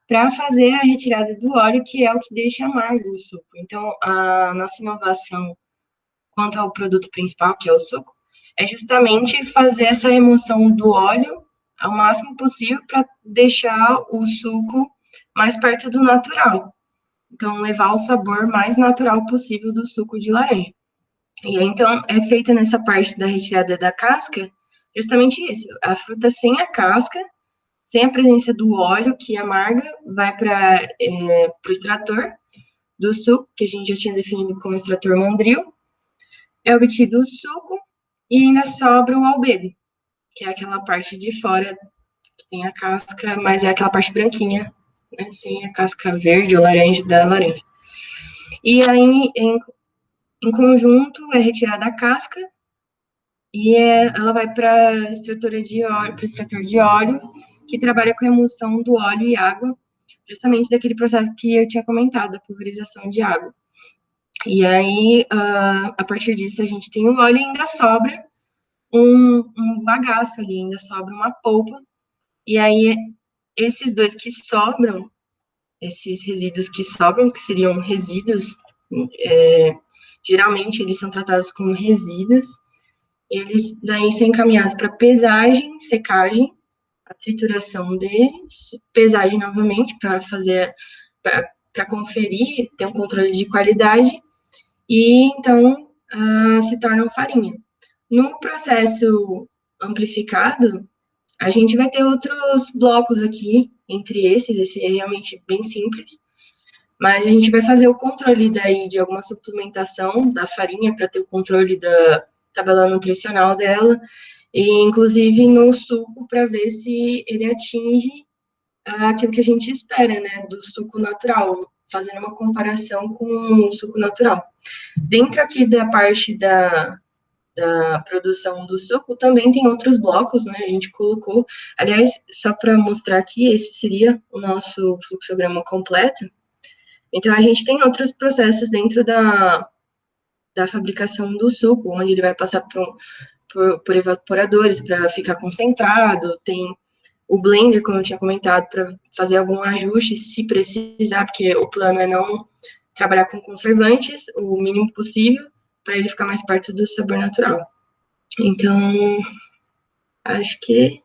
para fazer a retirada do óleo, que é o que deixa amargo o suco. Então, a nossa inovação quanto ao produto principal, que é o suco, é justamente fazer essa remoção do óleo ao máximo possível para deixar o suco mais perto do natural. Então, levar o sabor mais natural possível do suco de laranja. E aí, então, é feita nessa parte da retirada da casca, justamente isso. A fruta sem a casca, sem a presença do óleo que amarga, vai para o extrator do suco, que a gente já tinha definido como extrator mandril. É obtido o suco e ainda sobra o albedo, que é aquela parte de fora que tem a casca, mas é aquela parte branquinha, né, sem a casca verde ou laranja da laranja. E aí, em conjunto, é retirada a casca e ela vai para o extrator de óleo, que trabalha com a emulsão do óleo e água, justamente daquele processo que eu tinha comentado, a pulverização de água. E aí, a partir disso, a gente tem o óleo e ainda sobra um bagaço ali, ainda sobra uma polpa. E aí, esses dois que sobram, esses resíduos que sobram, que seriam resíduos, geralmente eles são tratados como resíduos, eles daí são encaminhados para pesagem, secagem, a trituração deles, pesagem novamente para fazer, para conferir, ter um controle de qualidade, e então se tornam farinha. No processo amplificado, a gente vai ter outros blocos aqui, entre esses, esse é realmente bem simples, mas a gente vai fazer o controle daí de alguma suplementação da farinha para ter o controle da tabela nutricional dela, e inclusive no suco para ver se ele atinge aquilo que a gente espera, né, do suco natural, fazendo uma comparação com o suco natural. Dentro aqui da parte da produção do suco, também tem outros blocos, né, a gente colocou, aliás, só para mostrar aqui, esse seria o nosso fluxograma completo. Então, a gente tem outros processos dentro da fabricação do suco, onde ele vai passar por evaporadores para ficar concentrado, tem o blender, como eu tinha comentado, para fazer algum ajuste, se precisar, porque o plano é não trabalhar com conservantes, o mínimo possível, para ele ficar mais perto do sabor natural. Então, acho que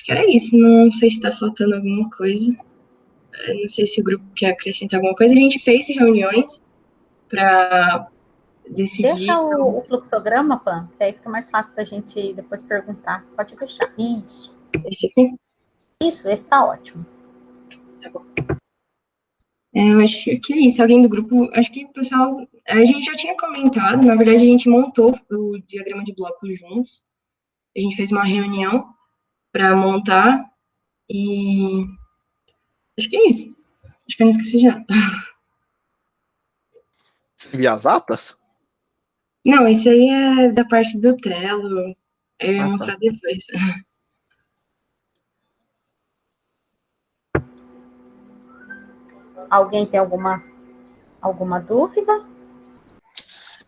era isso. Não sei se está faltando alguma coisa. Não sei se o grupo quer acrescentar alguma coisa. A gente fez reuniões para decidir. Deixa o fluxograma, Pan, que aí fica mais fácil da gente depois perguntar. Pode deixar. Isso. Esse aqui? Isso, esse está ótimo. Tá bom. Eu acho que é isso. Alguém do grupo, acho que o pessoal, a gente já tinha comentado, na verdade a gente montou o diagrama de blocos juntos, a gente fez uma reunião para montar e acho que é isso. Acho que eu não esqueci já. E as atas? Não, isso aí é da parte do Trello, eu ia mostrar depois. Alguém tem alguma dúvida?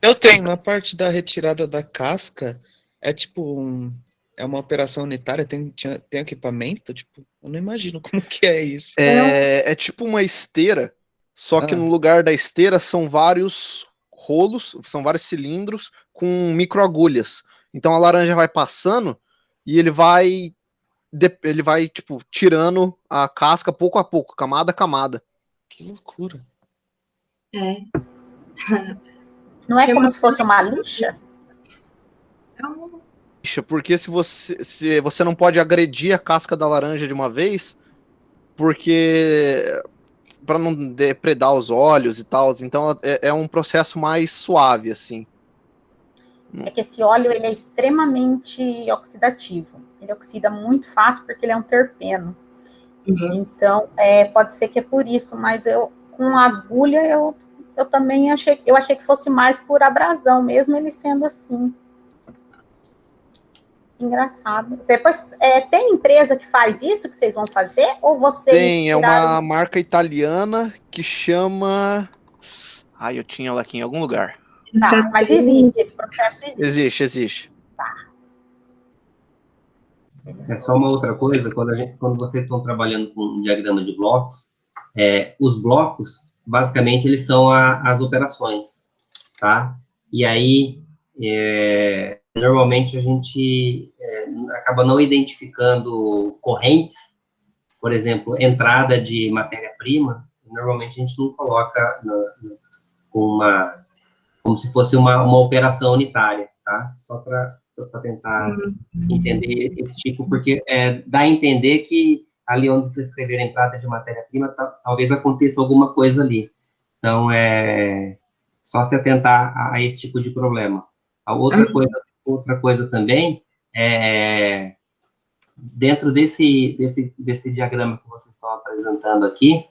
Eu tenho, na parte da retirada da casca, é tipo é uma operação unitária, tem equipamento, tipo, eu não imagino como que é isso. É tipo uma esteira, só que no lugar da esteira são vários rolos, são vários cilindros com microagulhas. Então a laranja vai passando e ele vai tipo tirando a casca pouco a pouco, camada a camada. Que loucura. É. Não é como se fosse uma lixa? Porque se você não pode agredir a casca da laranja de uma vez, porque para não depredar os olhos e tal, então é um processo mais suave, assim. É que esse óleo, ele é extremamente oxidativo. Ele oxida muito fácil porque ele é um terpeno. Uhum. Então, pode ser que é por isso, mas com a agulha, eu também achei que fosse mais por abrasão, mesmo ele sendo assim. Engraçado. Depois, tem empresa que faz isso que vocês vão fazer? Ou vocês Tem, tiraram... é uma marca italiana que chama... Ai, eu tinha ela aqui em algum lugar. Tá, mas existe, esse processo existe. Existe. Tá. É só uma outra coisa, quando vocês estão trabalhando com um diagrama de blocos, os blocos, basicamente, eles são as operações, tá? E aí, normalmente a gente acaba não identificando correntes, por exemplo, entrada de matéria-prima, normalmente a gente não coloca como se fosse uma operação unitária, tá? Só para tentar entender esse tipo, porque dá a entender que ali onde você escrever entrada de matéria-prima, talvez aconteça alguma coisa ali. Então, só se atentar a esse tipo de problema. A outra coisa também, dentro desse diagrama que vocês estão apresentando aqui,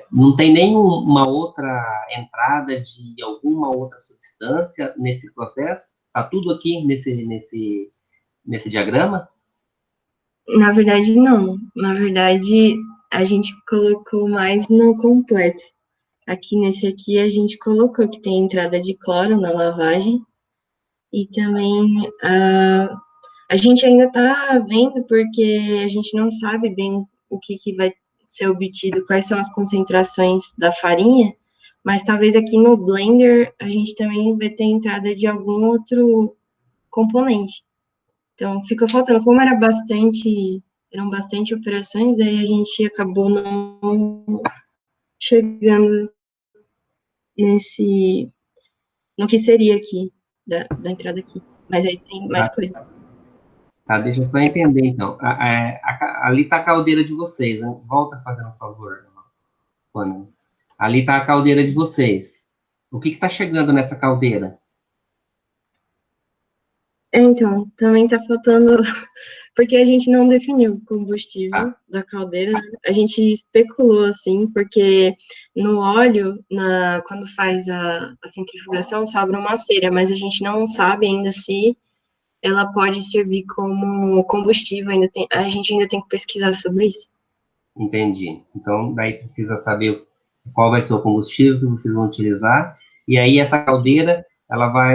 não tem nenhuma outra entrada de alguma outra substância nesse processo? Está tudo aqui nesse diagrama? Na verdade, não. Na verdade, a gente colocou mais no complexo. Aqui nesse aqui, a gente colocou que tem entrada de cloro na lavagem. E também a gente ainda está vendo, porque a gente não sabe bem o que vai ser obtido, quais são as concentrações da farinha, mas talvez aqui no Blender a gente também vai ter entrada de algum outro componente. Então, ficou faltando, como eram bastante operações, daí a gente acabou não chegando no que seria aqui, da entrada aqui. Mas aí tem mais coisa. Tá, deixa eu só entender, então. Ali está a caldeira de vocês, né? Volta fazendo um favor, Tônia. Ali está a caldeira de vocês. O que está chegando nessa caldeira? Então, também está faltando, porque a gente não definiu o combustível da caldeira, a gente especulou, assim, porque no óleo, quando faz a centrifugação, sobra uma cera, mas a gente não sabe ainda se ela pode servir como combustível, a gente ainda tem que pesquisar sobre isso. Entendi. Então, daí precisa saber qual vai ser o combustível que vocês vão utilizar, e aí essa caldeira,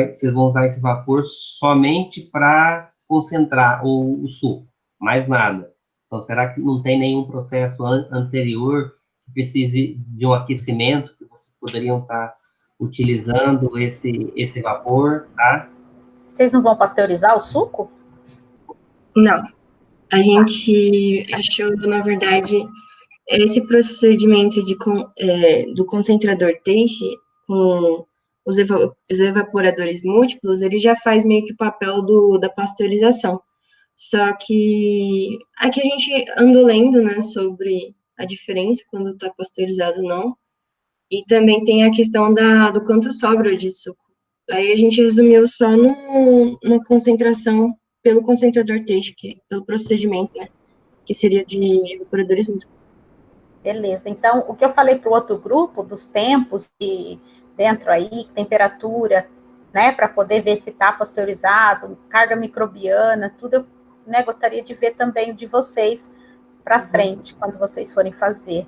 vocês vão usar esse vapor somente para concentrar o suco, mais nada. Então, será que não tem nenhum processo anterior que precise de um aquecimento, que vocês poderiam estar utilizando esse vapor, tá? Vocês não vão pasteurizar o suco? Não. A gente achou, na verdade, esse procedimento do concentrador Teixe com os evaporadores múltiplos, ele já faz meio que o papel da pasteurização. Só que aqui a gente andou lendo, né, sobre a diferença quando está pasteurizado ou não, e também tem a questão do quanto sobra de suco. Aí a gente resumiu só na concentração pelo concentrador Teixe, pelo procedimento, né, que seria de evaporadores múltiplos. Beleza. Então, o que eu falei para o outro grupo, dos tempos de dentro aí, temperatura, né, para poder ver se está pasteurizado, carga microbiana, tudo, eu, né, gostaria de ver também o de vocês para frente, quando vocês forem fazer.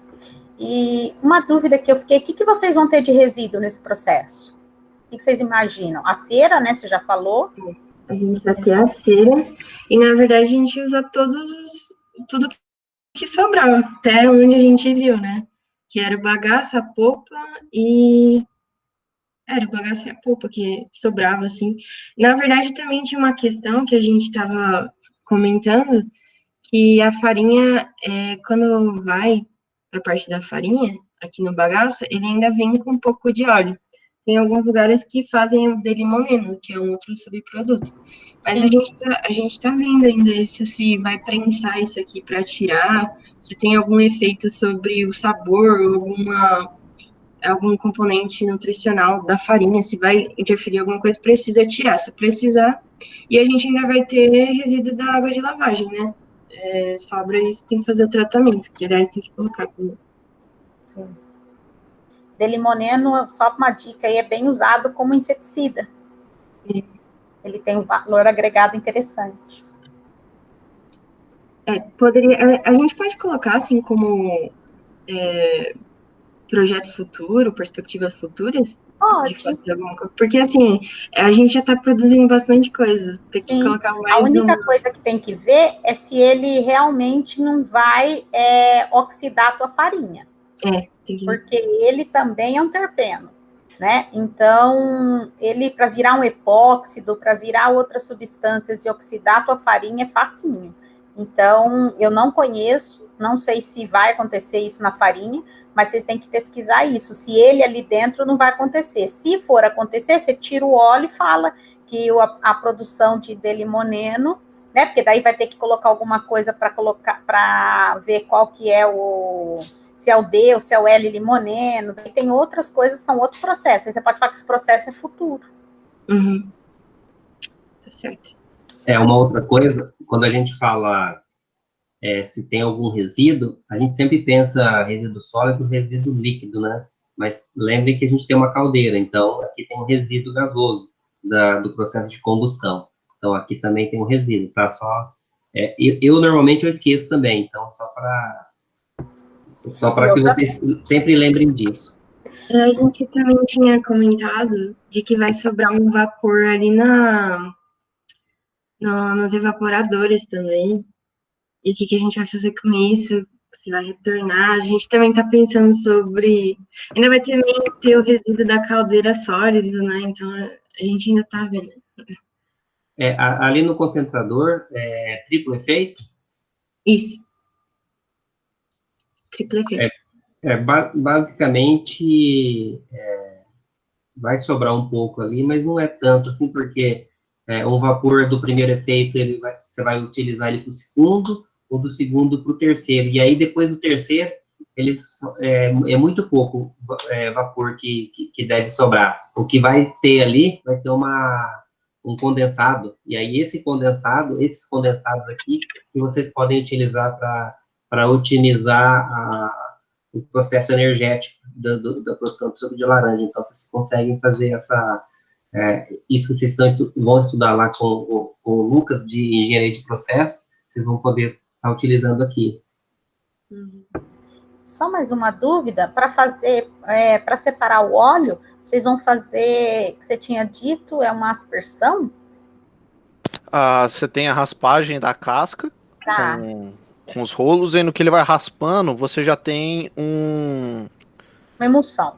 E uma dúvida que eu fiquei, o que vocês vão ter de resíduo nesse processo? O que vocês imaginam? A cera, né, você já falou? A gente vai ter a cera, e na verdade a gente usa tudo que sobrava, até onde a gente viu, né? Que era o bagaço, a polpa e... Era o bagaço e a polpa que sobrava, assim. Na verdade, também tinha uma questão que a gente estava comentando, que a farinha, quando vai para a parte da farinha, aqui no bagaço, ele ainda vem com um pouco de óleo. Tem alguns lugares que fazem o delimoneno, que é um outro subproduto. Mas a gente tá vendo ainda isso, se vai prensar isso aqui para tirar, se tem algum efeito sobre o sabor, algum componente nutricional da farinha, se vai interferir alguma coisa, precisa tirar. Se precisar, e a gente ainda vai ter resíduo da água de lavagem, né? Sobra isso, tem que fazer o tratamento, que aliás tem que colocar também. Sim. Delimoneno, só uma dica aí, é bem usado como inseticida. Sim. Ele tem um valor agregado interessante. A gente pode colocar assim como projeto futuro, perspectivas futuras? Pode. De fazer alguma coisa. Porque assim, a gente já está produzindo bastante coisa. Tem que colocar mais. A única coisa que tem que ver é se ele realmente não vai oxidar a tua farinha. Tem que ver. Porque ele também é um terpeno. né? Então, ele, para virar um epóxido, para virar outras substâncias e oxidar a tua farinha, é facinho. Então, eu não conheço, não sei se vai acontecer isso na farinha, mas vocês têm que pesquisar isso. Se ele ali dentro, não vai acontecer. Se for acontecer, você tira o óleo e fala que a produção de D-limoneno, né? Porque daí vai ter que colocar alguma coisa para colocar, para ver qual que é se é o D ou se é o L-limoneno. Daí tem outras coisas, são outros processos. Aí você pode falar que esse processo é futuro. Uhum. Tá certo. Uma outra coisa, quando a gente fala se tem algum resíduo, a gente sempre pensa resíduo sólido, resíduo líquido, né? Mas lembre que a gente tem uma caldeira, então aqui tem um resíduo gasoso do processo de combustão. Então aqui também tem um resíduo, tá? Eu normalmente eu esqueço também, então só para que vocês sempre lembrem disso. A gente também tinha comentado de que vai sobrar um vapor ali nos evaporadores também. E o que a gente vai fazer com isso? Se vai retornar? A gente também está pensando sobre... Ainda vai ter o resíduo da caldeira sólido, né? Então, a gente ainda está vendo. Ali no concentrador, triplo efeito? Isso. Triplo efeito. Basicamente, vai sobrar um pouco ali, mas não é tanto assim, porque um vapor do primeiro efeito, você vai utilizar ele para o segundo, ou do segundo para o terceiro, e aí depois do terceiro, é muito pouco vapor que deve sobrar. O que vai ter ali vai ser um condensado, e aí esses condensados aqui, que vocês podem utilizar para otimizar o processo energético da produção de suco de laranja. Então, vocês conseguem fazer isso que vocês vão estudar lá com o Lucas, de engenharia de processo, vocês vão poder estar utilizando aqui. Só mais uma dúvida, para separar o óleo, vocês vão fazer, que você tinha dito, uma aspersão? Você tem a raspagem da casca, Tá. com os rolos, e no que ele vai raspando, você já tem uma emulsão.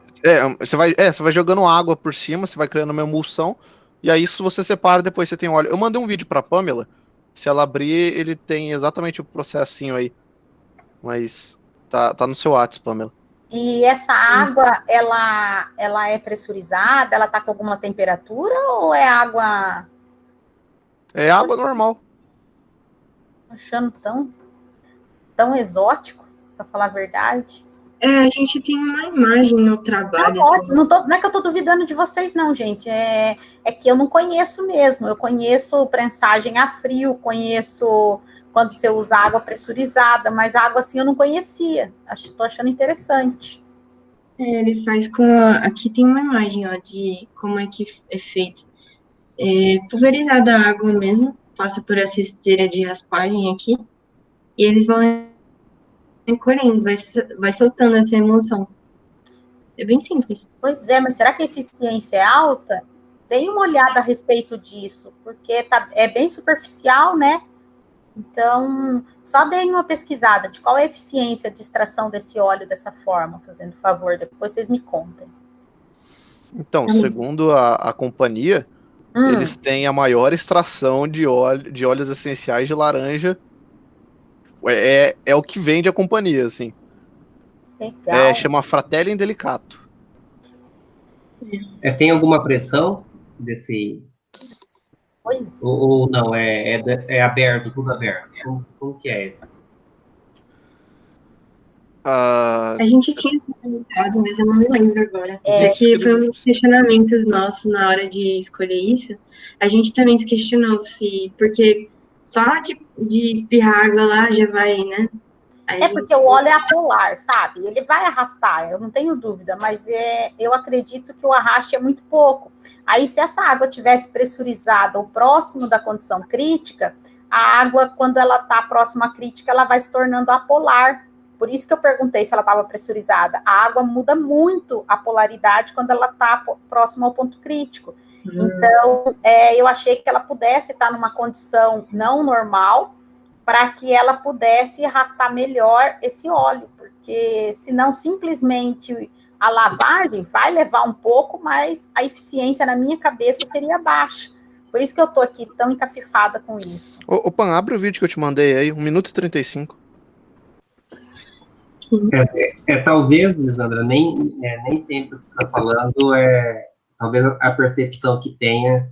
Você vai jogando água por cima, você vai criando uma emulsão, e aí isso você separa, depois você tem óleo. Eu mandei um vídeo pra Pamela, se ela abrir, ele tem exatamente o processinho aí, mas tá no seu WhatsApp, Pamela. E essa água, ela é pressurizada, ela tá com alguma temperatura, ou é água... É água normal. Achando tão exótico, para falar a verdade. A gente tem uma imagem no trabalho. Não é que eu estou duvidando de vocês, não, gente. É que eu não conheço mesmo. Eu conheço prensagem a frio, conheço quando você usa água pressurizada, mas água assim eu não conhecia. Estou achando interessante. Ele faz aqui tem uma imagem, ó, de como é que é feito. Pulverizada a água mesmo, passa por essa esteira de raspagem aqui, e eles vão recolhendo, vai soltando essa emulsão. É bem simples. Pois é, mas será que a eficiência é alta? Dê uma olhada a respeito disso, porque é bem superficial, né? Então, só deem uma pesquisada de qual é a eficiência de extração desse óleo dessa forma, fazendo favor, depois vocês me contem. Então, segundo a companhia, eles têm a maior extração de óleos essenciais de laranja. É o que vende a companhia, assim. Legal. Chama Fratelli Indelicato. Tem alguma pressão desse... Pois. Ou não, é aberto, tudo aberto? Como que é isso? A gente tinha comentado, mas eu não me lembro agora. Que foi um dos questionamentos nossos na hora de escolher isso. A gente também se questionou porque só de espirrar água lá já vai, né? Porque o óleo é apolar, sabe? Ele vai arrastar, eu não tenho dúvida, mas eu acredito que o arraste é muito pouco. Aí, se essa água tivesse pressurizada ou próximo da condição crítica, a água, quando ela está próxima à crítica, ela vai se tornando apolar. Por isso que eu perguntei se ela estava pressurizada. A água muda muito a polaridade quando ela está próxima ao ponto crítico. Então, eu achei que ela pudesse estar numa condição não normal, para que ela pudesse arrastar melhor esse óleo, porque senão simplesmente A lavagem vai levar um pouco, mas a eficiência na minha cabeça seria baixa. Por isso que eu tô aqui tão encafifada com isso. Ô, Pan, abre o vídeo que eu te mandei aí, 1 minuto e 35. Talvez, Lisandra, nem sempre o que você está falando talvez a percepção que tenha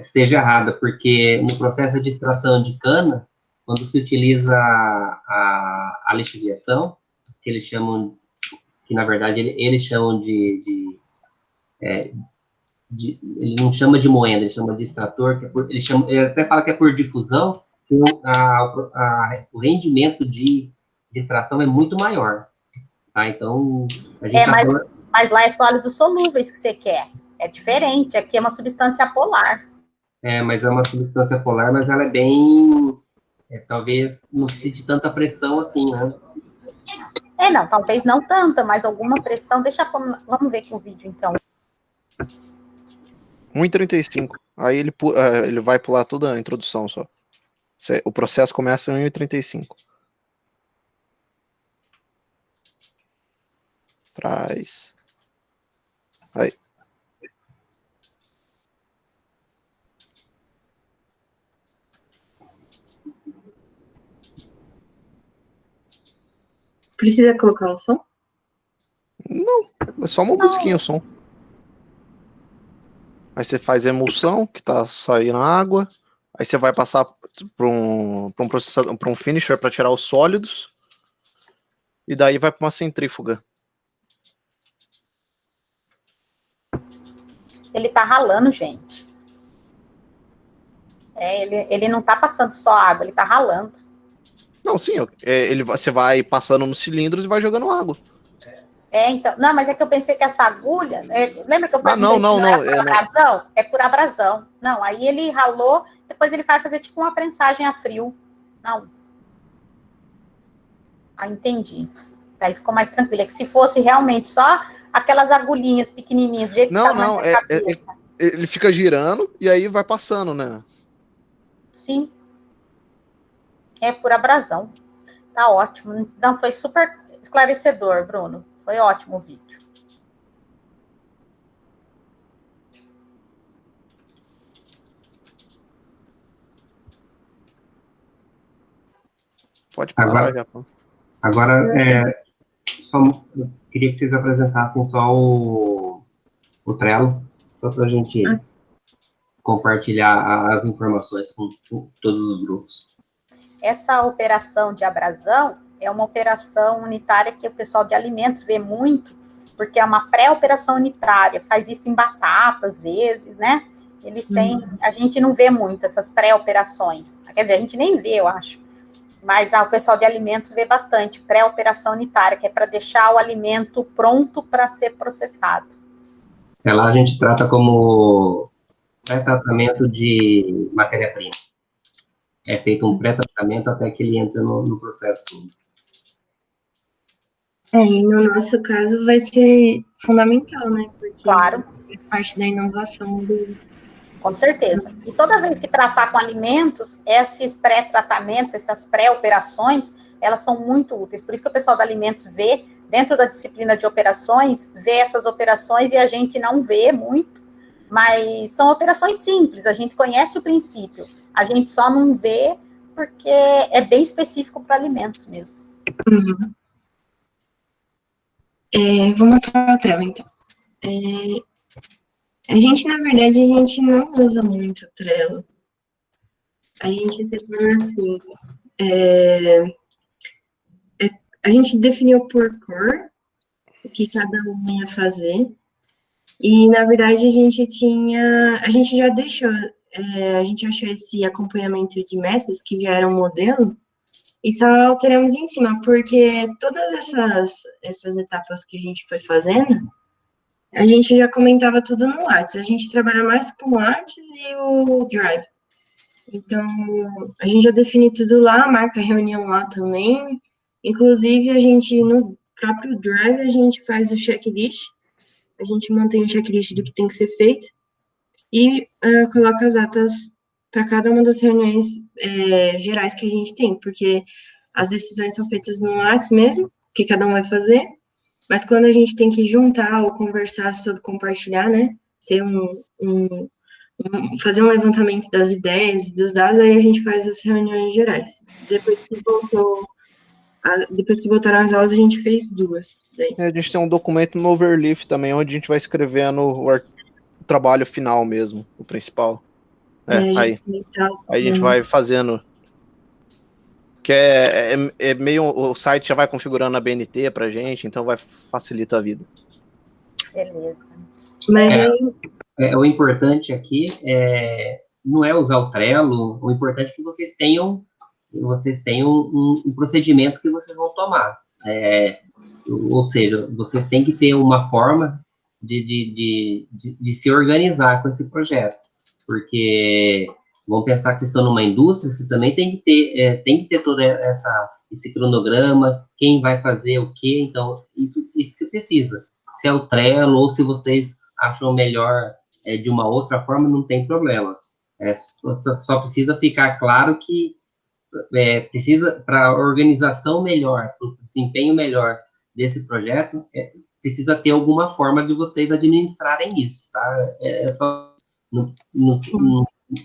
esteja errada, porque no processo de extração de cana, quando se utiliza a lixiviação, que eles chamam, que na verdade eles chamam ele não chama de moenda, ele chama de extrator, ele até fala que é por difusão, que o rendimento de extração é muito maior. Tá? Então, a gente mas lá é sólidos solúveis que você quer. É diferente, aqui é uma substância polar. Mas é uma substância polar, mas ela é bem... talvez não precise de tanta pressão assim, né? Não, talvez não tanta, mas alguma pressão. Vamos ver aqui o vídeo, então. 1:35. Aí ele vai pular toda a introdução só. O processo começa em 1:35. Traz. Aí. Precisa colocar o som? Não, é só uma musiquinha o som. Aí você faz a emulsão, que tá saindo água. Aí você vai passar para um finisher para tirar os sólidos. E daí vai para uma centrífuga. Ele tá ralando, gente. Ele não tá passando só água, ele tá ralando. Não, sim, você vai passando nos cilindros e vai jogando água. Então, não, mas é que eu pensei que essa agulha, lembra que eu falei não, por abrasão? É por abrasão. Não, aí ele ralou, depois ele vai fazer tipo uma prensagem a frio. Não. Entendi. Daí ficou mais tranquilo. É que se fosse realmente só aquelas agulhinhas pequenininhas, do jeito que tá na minha cabeça. Ele fica girando e aí vai passando, né? Sim. É por abrasão. Tá ótimo. Não, foi super esclarecedor, Bruno. Foi ótimo o vídeo. Pode parar já. Agora, eu queria que vocês apresentassem só o Trello, só para a gente compartilhar as informações com todos os grupos. Essa operação de abrasão é uma operação unitária que o pessoal de alimentos vê muito, porque é uma pré-operação unitária, faz isso em batata, às vezes, né? Eles têm, a gente não vê muito essas pré-operações, quer dizer, a gente nem vê, eu acho, mas o pessoal de alimentos vê bastante pré-operação unitária, que é para deixar o alimento pronto para ser processado. Lá a gente trata como pré-tratamento de matéria-prima. É feito um pré-tratamento até que ele entra no processo todo. E no nosso caso vai ser fundamental, né? Porque claro, faz parte da inovação do... Com certeza. E toda vez que tratar com alimentos, esses pré-tratamentos, essas pré-operações, elas são muito úteis. Por isso que o pessoal de alimentos vê, dentro da disciplina de operações, vê essas operações e a gente não vê muito, mas são operações simples, a gente conhece o princípio, a gente só não vê porque é bem específico para alimentos mesmo. Vou mostrar a tela, então. A gente, na verdade, a gente não usa muito Trello. A gente separou assim. A gente definiu por cor o que cada um ia fazer. E, na verdade, a gente já deixou, a gente achou esse acompanhamento de metas, que já era um modelo, e só alteramos em cima, porque todas essas etapas que a gente foi fazendo, a gente já comentava tudo no Whats. A gente trabalha mais com o Whats e o Drive. Então, a gente já define tudo lá, marca reunião lá também. Inclusive, a gente, no próprio Drive, a gente faz o checklist. A gente mantém o checklist do que tem que ser feito. E coloca as datas para cada uma das reuniões gerais que a gente tem. Porque as decisões são feitas no Whats mesmo, que cada um vai fazer. mas quando a gente tem que juntar ou conversar sobre compartilhar, né, ter fazer um levantamento das ideias, dos dados, aí a gente faz as reuniões gerais. Depois que voltaram as aulas, a gente fez 2. Daí. A gente tem um documento no Overleaf também, onde a gente vai escrevendo o trabalho final mesmo, o principal. Aí a gente vai fazendo. Que é meio. O site já vai configurando a BNT pra gente, então vai facilitar a vida. Beleza. O importante aqui não é usar o Trello, o importante é que vocês tenham um procedimento que vocês vão tomar. Ou seja, vocês têm que ter uma forma de se organizar com esse projeto. Porque vamos pensar que vocês estão numa indústria, vocês também tem que ter todo esse cronograma, quem vai fazer o quê, então isso que precisa. Se é o Trello ou se vocês acham melhor de uma outra forma, não tem problema. Só precisa ficar claro que precisa, para a organização melhor, para o desempenho melhor desse projeto, precisa ter alguma forma de vocês administrarem isso, tá?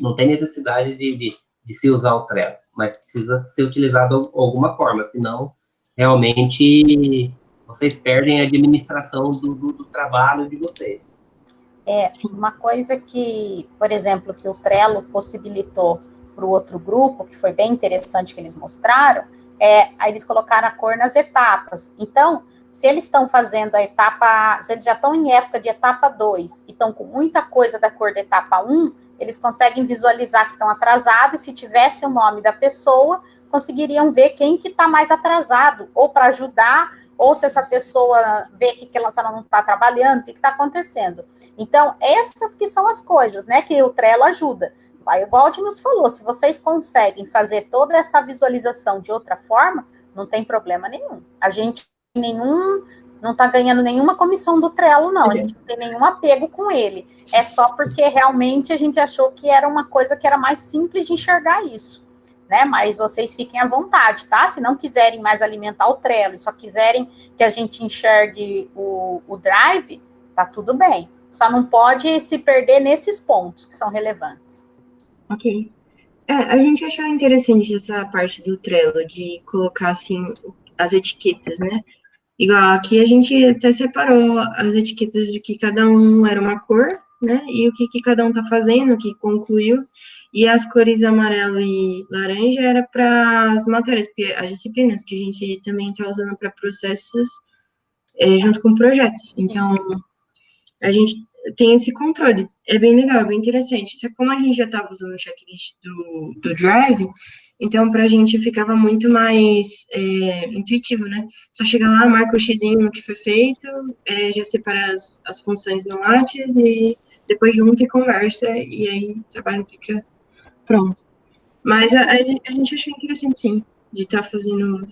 Não tem necessidade de se usar o Trello, mas precisa ser utilizado de alguma forma, senão realmente vocês perdem a administração do trabalho de vocês. Uma coisa que, por exemplo, que o Trello possibilitou para o outro grupo, que foi bem interessante que eles mostraram, aí eles colocaram a cor nas etapas. Então, se eles estão fazendo a etapa, se eles já estão em época de etapa 2 e estão com muita coisa da cor da etapa 1, eles conseguem visualizar que estão atrasados, e se tivesse o nome da pessoa, conseguiriam ver quem que está mais atrasado, ou para ajudar, ou se essa pessoa vê que ela não está trabalhando, o que está acontecendo. Então, essas que são as coisas, né, que o Trello ajuda. Aí, igual o Adilson falou, se vocês conseguem fazer toda essa visualização de outra forma, não tem problema nenhum. A gente não está ganhando nenhuma comissão do Trello, não. A gente não tem nenhum apego com ele. É só porque realmente a gente achou que era uma coisa que era mais simples de enxergar isso, né? Mas vocês fiquem à vontade, tá? Se não quiserem mais alimentar o Trello e só quiserem que a gente enxergue o Drive, tá tudo bem. Só não pode se perder nesses pontos que são relevantes. Ok. A gente achou interessante essa parte do Trello, de colocar, assim, as etiquetas, né? Igual aqui a gente até separou as etiquetas de que cada um era uma cor, né? E o que cada um tá fazendo, o que concluiu. E as cores amarelo e laranja era para as matérias, porque as disciplinas que a gente também está usando para processos junto com projetos. Então, a gente tem esse controle. É bem legal, é bem interessante. Só que como a gente já estava usando o checklist do Drive, então para a gente ficava muito mais intuitivo, né? Só chega lá, marca o xizinho no que foi feito, já separa as funções no Lattes e depois junta e conversa, e aí o trabalho fica pronto. Mas a gente achou interessante, sim, de estar fazendo...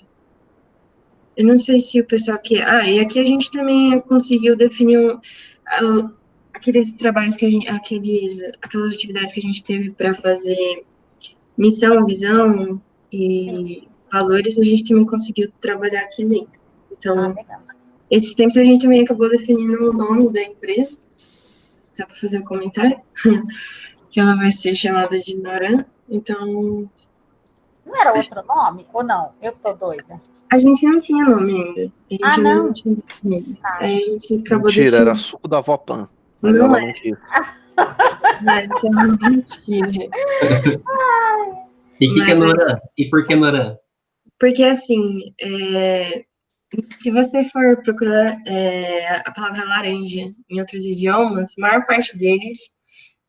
Eu não sei se o pessoal quer... e aqui a gente também conseguiu definir aqueles trabalhos que aquelas atividades que a gente teve para fazer missão, visão e valores, a gente também conseguiu trabalhar aqui dentro. Então, esses tempos a gente também acabou definindo o nome da empresa, só para fazer um comentário, que ela vai ser chamada de Noran, então... Não era outro nome? Ou não? Eu tô doida. A gente não tinha nome ainda. A gente não tinha nome. Aí a gente acabou Mentira, era suco da avó Pan. Mas não ela é. não quis. Isso é uma mentira. E por que Noran? Porque, assim, se você for procurar a palavra laranja em outros idiomas, a maior parte deles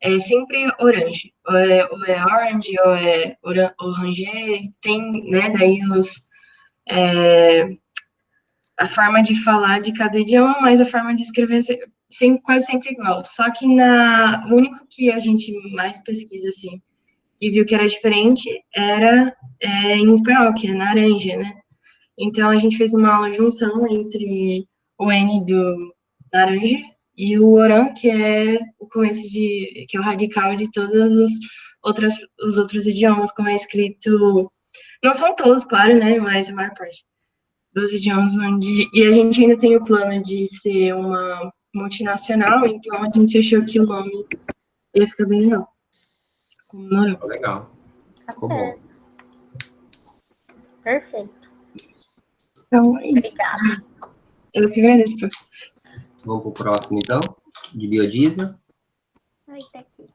é sempre orange. Ou é orange, ou é orange, tem, né, daí a forma de falar de cada idioma, mas a forma de escrever quase sempre igual. Só que o único que a gente mais pesquisa, assim, e viu que era diferente, era em espanhol, que é naranja, né? Então, a gente fez uma junção entre o N do laranja e o oran, que é o começo que é o radical de todos os outros idiomas, como é escrito, não são todos, claro, né, mas a maior parte dos idiomas, e a gente ainda tem o plano de ser uma multinacional, então a gente achou que o nome ia ficar bem legal. Como Noral. Legal. Tá Ficou bom. certo. Perfeito. Então, é isso. Obrigada. Eu que agradeço, prof. Vamos pro próximo, então, de biodiesel. Ai, tá aqui.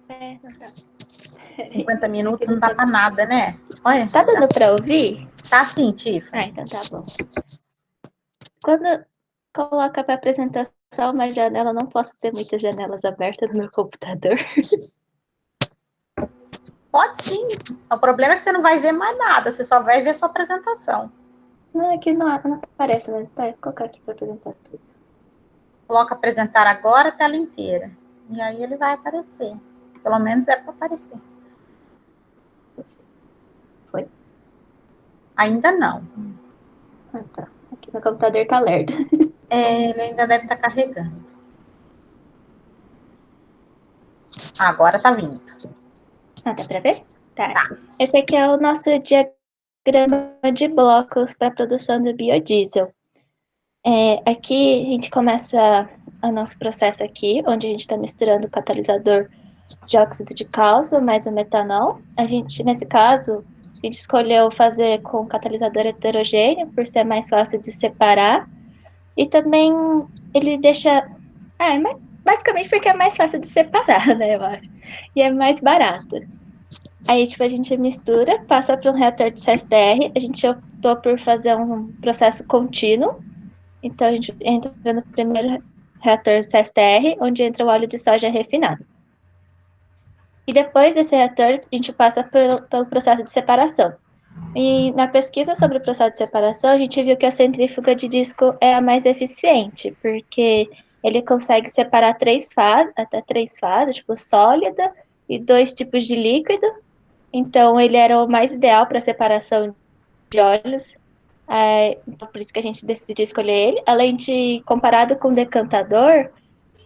É, não tá. 50 minutos não dá pra nada, né? Olha, Tá dando pra ouvir? tá sim, Tifa. Então tá bom. Quando coloca para apresentação uma janela, eu não posso ter muitas janelas abertas no meu computador. Pode sim. O problema é que você não vai ver mais nada, você só vai ver a sua apresentação. Não, aqui não aparece, mas tá, vou colocar aqui para apresentar tudo. Coloca apresentar agora a tela inteira. E aí ele vai aparecer. Pelo menos é para aparecer. Foi? Ainda não. Ah, tá. Aqui meu computador tá lerdo. Ele ainda deve estar carregando. Agora tá vindo. Ah, dá para ver? Tá. Esse aqui é o nosso diagrama de blocos para a produção do biodiesel. Aqui a gente começa o nosso processo aqui, onde a gente está misturando o catalisador de óxido de cálcio mais o metanol. Nesse caso, a gente escolheu fazer com catalisador heterogêneo, por ser mais fácil de separar. E também ele deixa... basicamente porque é mais fácil de separar, né, eu acho. E é mais barato. Aí, a gente mistura, passa para um reator de CSTR. A gente optou por fazer um processo contínuo. Então, a gente entra no primeiro reator de CSTR, onde entra o óleo de soja refinado. E depois desse reator, a gente passa pelo processo de separação. E na pesquisa sobre o processo de separação, a gente viu que a centrífuga de disco é a mais eficiente, porque ele consegue separar até três fases, tipo sólida e 2 tipos de líquido. Então, ele era o mais ideal para separação de óleos. Então, por isso que a gente decidiu escolher ele. Além de, comparado com o decantador,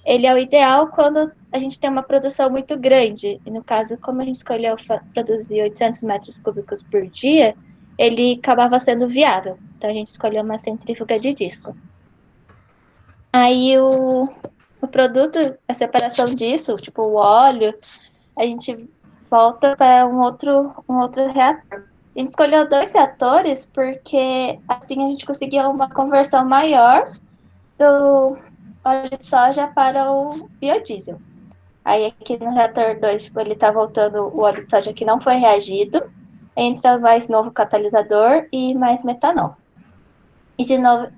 ele é o ideal quando a gente tem uma produção muito grande. E no caso, como a gente escolheu produzir 800 metros cúbicos por dia, ele acabava sendo viável. Então, a gente escolheu uma centrífuga de disco. Aí, o produto, a separação disso, tipo o óleo, a gente volta para um outro reator. A gente escolheu 2 reatores porque assim a gente conseguia uma conversão maior do óleo de soja para o biodiesel. Aí aqui no reator 2, ele está voltando o óleo de soja que não foi reagido, entra mais novo catalisador e mais metanol. E de novo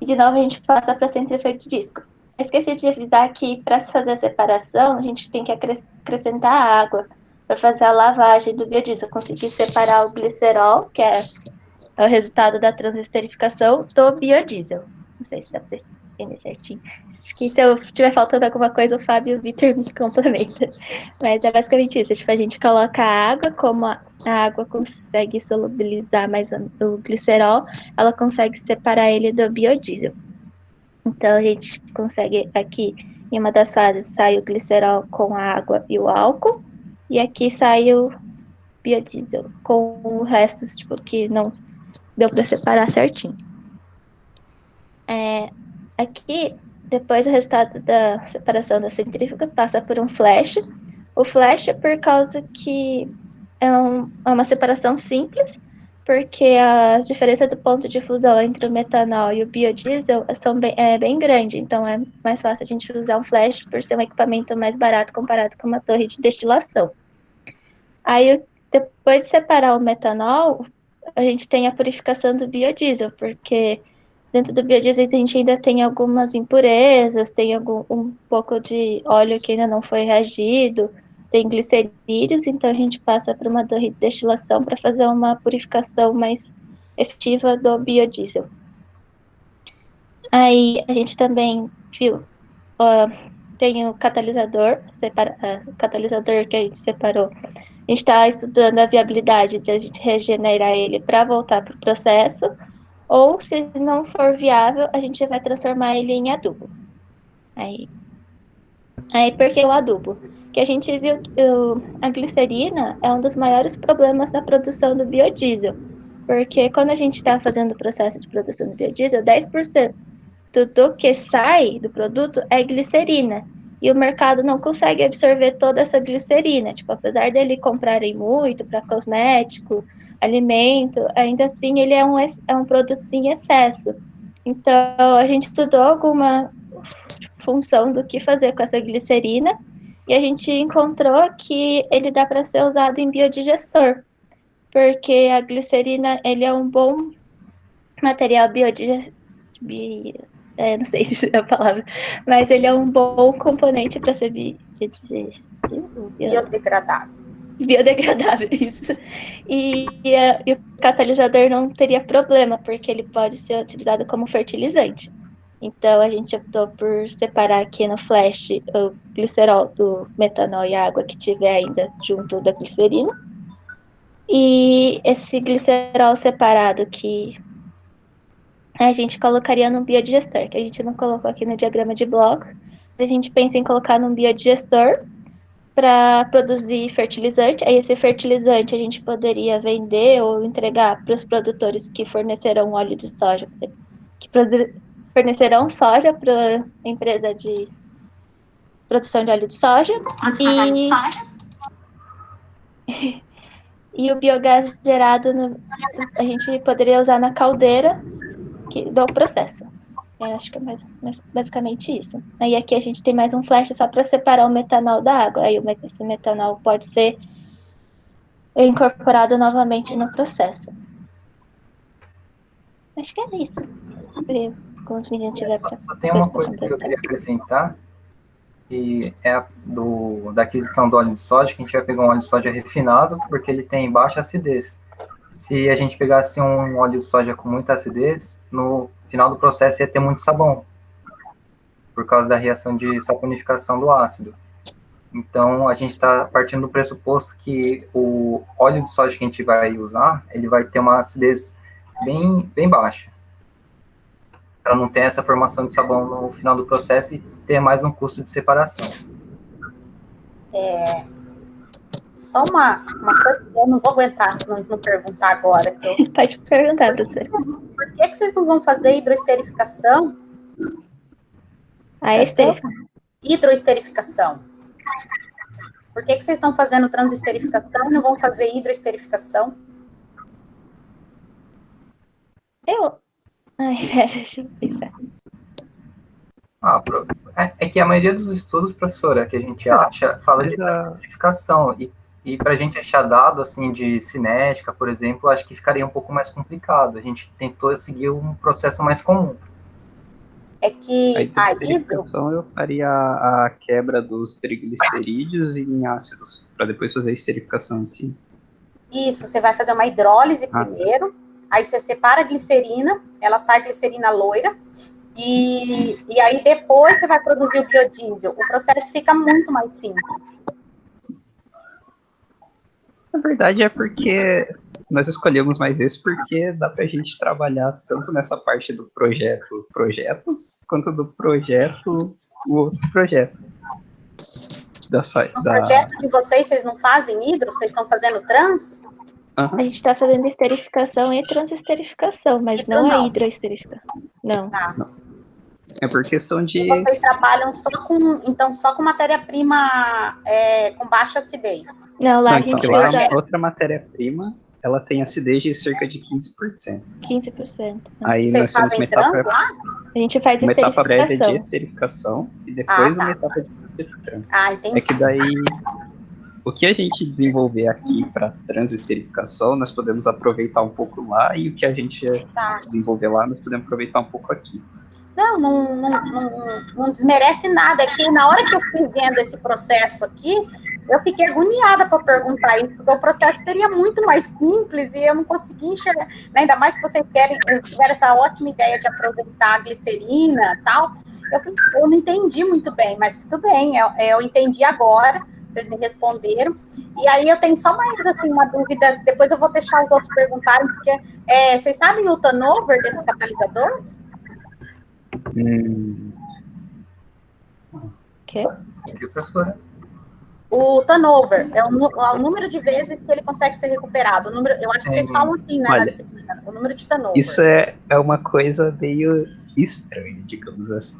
a gente passa para a centrífuga de disco. Esqueci de avisar que para fazer a separação, a gente tem que acrescentar água para fazer a lavagem do biodiesel, conseguir separar o glicerol, que é o resultado da transesterificação, do biodiesel. Não sei se dá para entender certinho. Acho que se eu estiver faltando alguma coisa, o Fábio e o Vitor me complementam. Mas é basicamente isso. A gente coloca a água, como a água consegue solubilizar mais o glicerol, ela consegue separar ele do biodiesel. Então, a gente consegue aqui, em uma das fases, sai o glicerol com a água e o álcool, e aqui sai o biodiesel com o resto, que não deu para separar certinho. Aqui, depois o resultado da separação da centrífuga passa por um flash. O flash é por causa que é uma separação simples, porque a diferença do ponto de fusão entre o metanol e o biodiesel é bem grande, então é mais fácil a gente usar um flash por ser um equipamento mais barato comparado com uma torre de destilação. Aí, depois de separar o metanol, a gente tem a purificação do biodiesel, porque dentro do biodiesel a gente ainda tem algumas impurezas, tem um pouco de óleo que ainda não foi reagido, tem glicerídeos, então a gente passa por uma torre de destilação para fazer uma purificação mais efetiva do biodiesel. Aí a gente também viu, tem o catalisador, o catalisador que a gente separou. A gente está estudando a viabilidade de a gente regenerar ele para voltar para o processo, ou se não for viável, a gente vai transformar ele em adubo. Aí. Aí, por que o adubo? Que a gente viu que a glicerina é um dos maiores problemas da produção do biodiesel. Porque quando a gente está fazendo o processo de produção do biodiesel, 10% do que sai do produto é glicerina. E o mercado não consegue absorver toda essa glicerina. Tipo, apesar dele comprarem muito para cosmético, alimento, ainda assim ele é um produto em excesso. Então, a gente estudou alguma função do que fazer com essa glicerina e a gente encontrou que ele dá para ser usado em biodigestor, porque a glicerina ele é um bom material não sei se é a palavra, mas ele é um bom componente para ser biodegradável, isso. E o catalisador não teria problema, porque ele pode ser utilizado como fertilizante. Então, a gente optou por separar aqui no flash o glicerol do metanol e a água que tiver ainda junto da glicerina. E esse glicerol separado que a gente colocaria no biodigestor, que a gente não colocou aqui no diagrama de bloco. A gente pensa em colocar num biodigestor para produzir fertilizante. Aí esse fertilizante a gente poderia vender ou entregar para os produtores que fornecerão óleo de soja, que fornecerão soja para a empresa de produção de óleo de soja. E o biogás gerado a gente poderia usar na caldeira do processo. Eu acho que é basicamente isso. Aí aqui a gente tem mais um flash só para separar o metanol da água. Aí esse metanol pode ser incorporado novamente no processo. Acho que é isso. Só tem uma coisa que eu queria acrescentar, que é da aquisição do óleo de soja, que a gente vai pegar um óleo de soja refinado, porque ele tem baixa acidez. Se a gente pegasse um óleo de soja com muita acidez, no final do processo ia ter muito sabão, por causa da reação de saponificação do ácido. Então, a gente está partindo do pressuposto que o óleo de soja que a gente vai usar, ele vai ter uma acidez bem baixa, para não ter essa formação de sabão no final do processo e ter mais um custo de separação. Só uma coisa que eu não vou aguentar não perguntar agora. Pode perguntar, professora. Por que vocês não vão fazer hidroesterificação? Hidroesterificação. Por que vocês estão fazendo transesterificação e não vão fazer hidroesterificação? Deixa eu pensar. É que a maioria dos estudos, professora, que a gente acha, fala de transesterificação. E para a gente achar dado, assim, de cinética, por exemplo, acho que ficaria um pouco mais complicado. A gente tentou seguir um processo mais comum. É que a hidroesterificação eu faria a quebra dos triglicerídeos em ácidos, para depois fazer a esterificação em si. Isso, você vai fazer uma hidrólise primeiro, aí você separa a glicerina, ela sai glicerina loira, e aí depois você vai produzir o biodiesel. O processo fica muito mais simples. Na verdade é porque nós escolhemos mais esse porque dá pra gente trabalhar tanto nessa parte do projetos, quanto do projeto, o outro projeto. No projeto de vocês não fazem hidro? Vocês estão fazendo trans? A gente está fazendo esterificação e transesterificação, mas não a hidroesterificação. Não. É por questão de... E vocês trabalham só com matéria-prima com baixa acidez? Não, lá a gente usa... outra matéria-prima, ela tem acidez de cerca de 15%. 15%. Aí vocês fazem trans lá? A gente faz uma etapa prévia de esterificação. esterificação e depois uma etapa de trans. Entendi. É que daí, o que a gente desenvolver aqui para transesterificação, nós podemos aproveitar um pouco lá, e o que a gente desenvolver lá, nós podemos aproveitar um pouco aqui. Não desmerece nada. É que na hora que eu fui vendo esse processo aqui, eu fiquei agoniada para perguntar isso, porque o processo seria muito mais simples e eu não consegui enxergar. Ainda mais que vocês tiveram essa ótima ideia de aproveitar a glicerina e tal. Eu não entendi muito bem, mas tudo bem, eu entendi agora, vocês me responderam. E aí eu tenho só mais assim, uma dúvida, depois eu vou deixar os outros perguntarem, porque vocês sabem o turnover desse catalisador? quê? O que, professora? O turnover é o número de vezes que ele consegue ser recuperado. Eu acho que vocês falam assim, né, na disciplina, o número de turnover. Isso é uma coisa meio estranha, digamos assim.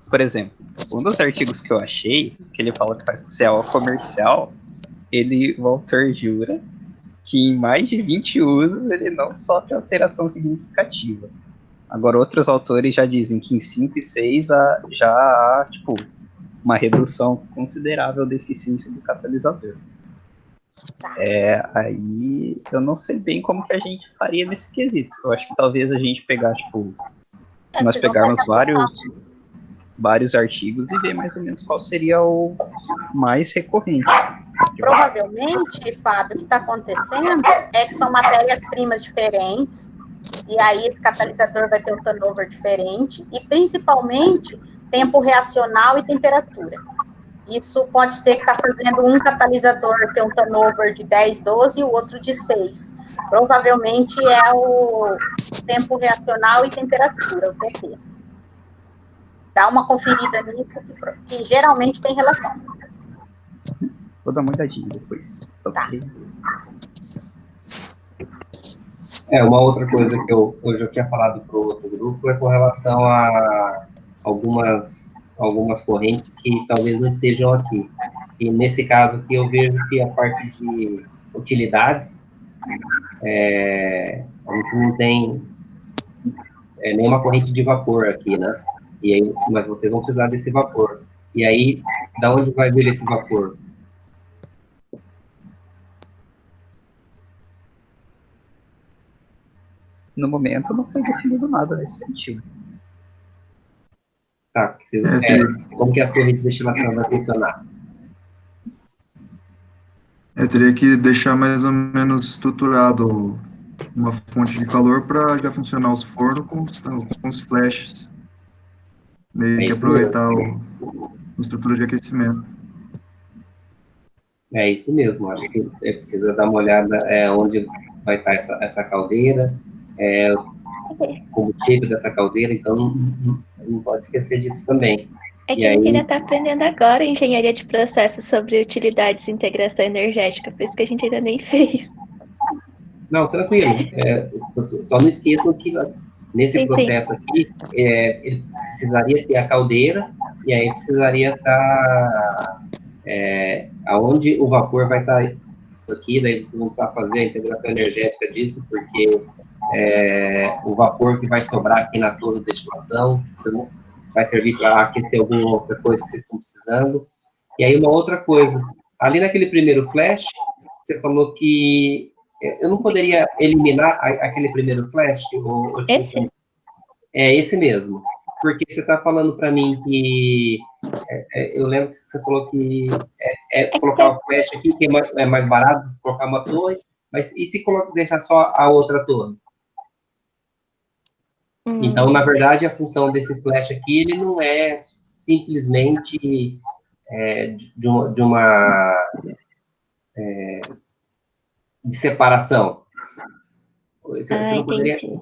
Por exemplo, um dos artigos que eu achei, que ele fala que faz social comercial, o autor jura que em mais de 20 usos ele não sofre alteração significativa. Agora, outros autores já dizem que em 5 e 6 já há, tipo, uma redução considerável da eficiência do catalisador. Aí eu não sei bem como que a gente faria nesse quesito. Eu acho que talvez a gente pegar, tipo, nós pegarmos vários artigos e ver mais ou menos qual seria o mais recorrente. Provavelmente, Fábio, o que está acontecendo é que são matérias-primas diferentes, e aí esse catalisador vai ter um turnover diferente, e principalmente tempo reacional e temperatura. Isso pode ser que está fazendo um catalisador ter um turnover de 10, 12 e o outro de 6. Provavelmente é o tempo reacional e temperatura, o TT. Dá uma conferida nisso, que geralmente tem relação. Vou dar uma olhadinha depois. Tá. Uma outra coisa que eu já tinha falado para o outro grupo é com relação a algumas correntes que talvez não estejam aqui. E nesse caso aqui eu vejo que a parte de utilidades, a gente não tem nenhuma corrente de vapor aqui, né? E aí, mas vocês vão precisar desse vapor. E aí, da onde vai vir esse vapor? No momento não foi definido nada nesse sentido. Tá, como que a torre de destilação vai funcionar? Eu teria que deixar mais ou menos estruturado uma fonte de calor para já funcionar os fornos com os flashes. Meio que aproveitar a estrutura de aquecimento. É isso mesmo, acho que precisa dar uma olhada onde vai estar essa caldeira, o combustível dessa caldeira, então não pode esquecer disso também. É que a gente ainda está aprendendo agora engenharia de processos sobre utilidades e integração energética, por isso que a gente ainda nem fez. Não, tranquilo. Só não esqueçam que nesse processo aqui, ele precisaria ter a caldeira, e aí precisaria estar aonde o vapor vai estar aqui, daí vocês vão precisar fazer a integração energética disso, porque o vapor que vai sobrar aqui na torre de destilação vai servir para aquecer alguma outra coisa que vocês estão precisando. E aí uma outra coisa, ali naquele primeiro flash, você falou que eu não poderia eliminar aquele primeiro flash? Esse? Esse mesmo. Porque você está falando para mim que... eu lembro que você falou que colocar o flash aqui, que é mais barato, colocar uma torre, mas e se deixar só a outra torre? Então, na verdade, a função desse flash aqui, ele não é simplesmente de separação. Você não poderia... Entendi.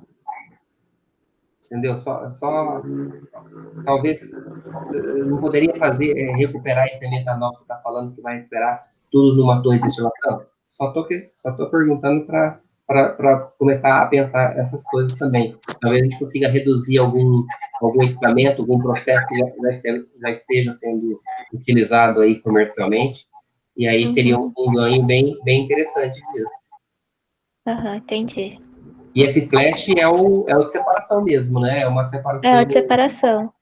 Entendeu? Talvez não poderia recuperar esse metanol que você está falando, que vai recuperar tudo numa torre de destilação? Só estou perguntando para começar a pensar essas coisas também. Talvez a gente consiga reduzir algum equipamento, algum processo que já esteja sendo utilizado aí comercialmente, e aí teria um ganho bem interessante disso. Entendi. E esse flash é o de separação mesmo, né? É uma separação. É o de separação.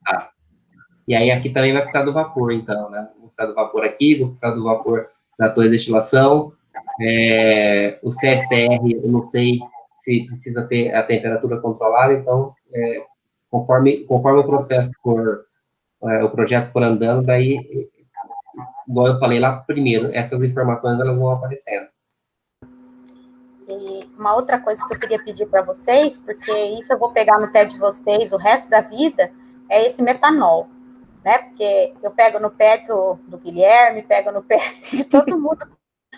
E aí aqui também vai precisar do vapor, então, né? Vou precisar do vapor aqui, vou precisar do vapor da torre de destilação. O CSTR, eu não sei se precisa ter a temperatura controlada, então, conforme o processo o projeto for andando, daí, igual eu falei lá primeiro, essas informações elas vão aparecendo. E uma outra coisa que eu queria pedir para vocês, porque isso eu vou pegar no pé de vocês o resto da vida, é esse metanol, né? Porque eu pego no pé do Guilherme, pego no pé de todo mundo,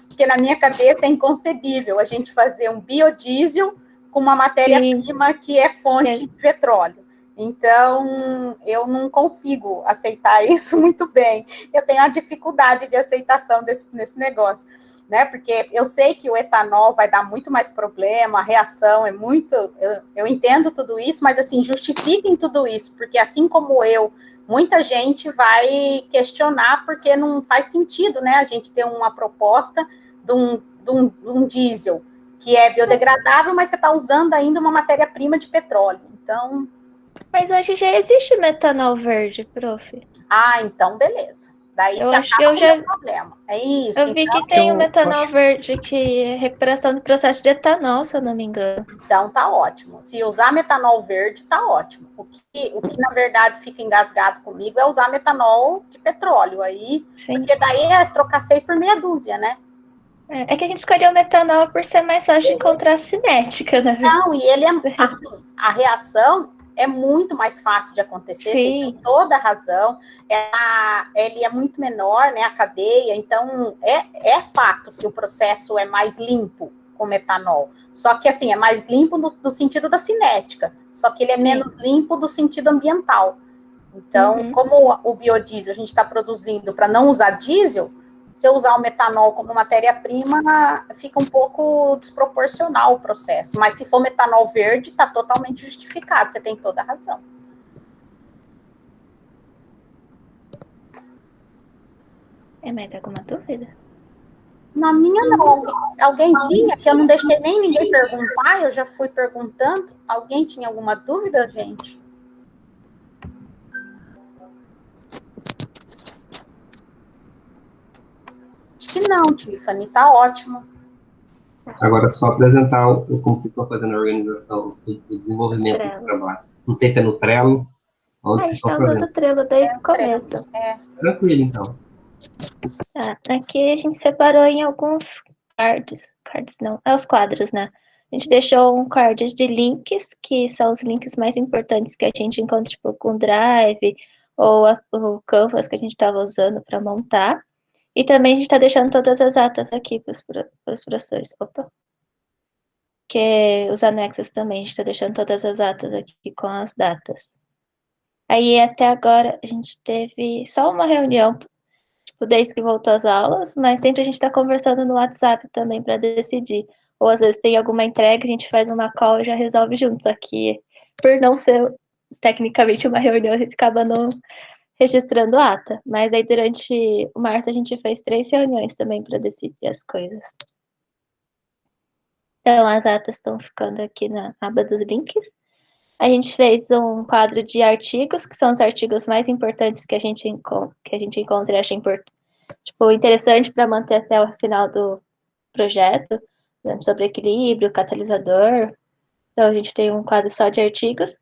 porque na minha cabeça é inconcebível a gente fazer um biodiesel com uma matéria-prima que é fonte de petróleo. Então, eu não consigo aceitar isso muito bem. Eu tenho a dificuldade de aceitação nesse negócio, né? Porque eu sei que o etanol vai dar muito mais problema, a reação é muito... Eu entendo tudo isso, mas, assim, justifiquem tudo isso, porque assim como eu, muita gente vai questionar, porque não faz sentido, né? A gente ter uma proposta de um diesel que é biodegradável, mas você está usando ainda uma matéria-prima de petróleo. Então... Mas hoje já existe metanol verde, prof. Ah, então beleza. Daí Eu você acho que acaba eu com o já... meu problema. É isso. Eu vi que tem o metanol verde, que é recuperação do processo de etanol, se eu não me engano. Então tá ótimo. Se usar metanol verde, tá ótimo. O que na verdade fica engasgado comigo é usar metanol de petróleo. Aí, sim. Porque daí é trocar 6 por meia dúzia, né? É que a gente escolheu o metanol por ser mais fácil de encontrar cinética, né? Não, e ele é assim, a reação é muito mais fácil de acontecer, você tem toda a razão, ele é muito menor, né, a cadeia, então é fato que o processo é mais limpo com metanol, só que assim, é mais limpo no sentido da cinética, só que ele é menos limpo do sentido ambiental. Então, como o biodiesel a gente está produzindo para não usar diesel, se eu usar o metanol como matéria-prima, fica um pouco desproporcional o processo. Mas se for metanol verde, está totalmente justificado, você tem toda a razão. É mais alguma dúvida? Na minha, não. Alguém tinha, que eu não deixei nem ninguém perguntar, eu já fui perguntando. Alguém tinha alguma dúvida, gente? Acho que não, Tiffany, tá ótimo. Agora, só apresentar como vocês estão fazendo a organização e o desenvolvimento do trabalho. Não sei se é no Trello, onde vocês estão fazendo. A gente está usando o Trello desde o começo. Tranquilo, então. Aqui a gente separou em alguns cards não, os quadros, né? A gente deixou um card de links, que são os links mais importantes que a gente encontra, tipo, com o Drive, ou o Canvas que a gente estava usando para montar. E também a gente está deixando todas as atas aqui para os professores. Opa! Que os anexos também, a gente está deixando todas as atas aqui com as datas. Aí, até agora, a gente teve só uma reunião, tipo, desde que voltou às aulas, mas sempre a gente está conversando no WhatsApp também para decidir. Ou, às vezes, tem alguma entrega, a gente faz uma call e já resolve junto. Aqui, por não ser tecnicamente uma reunião, a gente acaba não registrando ata. Mas aí, durante o março, a gente fez 3 reuniões também para decidir as coisas. Então, as atas estão ficando aqui na aba dos links. A gente fez um quadro de artigos, que são os artigos mais importantes que a gente encontra e acha interessante para manter até o final do projeto, por exemplo, sobre equilíbrio, catalisador. Então, a gente tem um quadro só de artigos.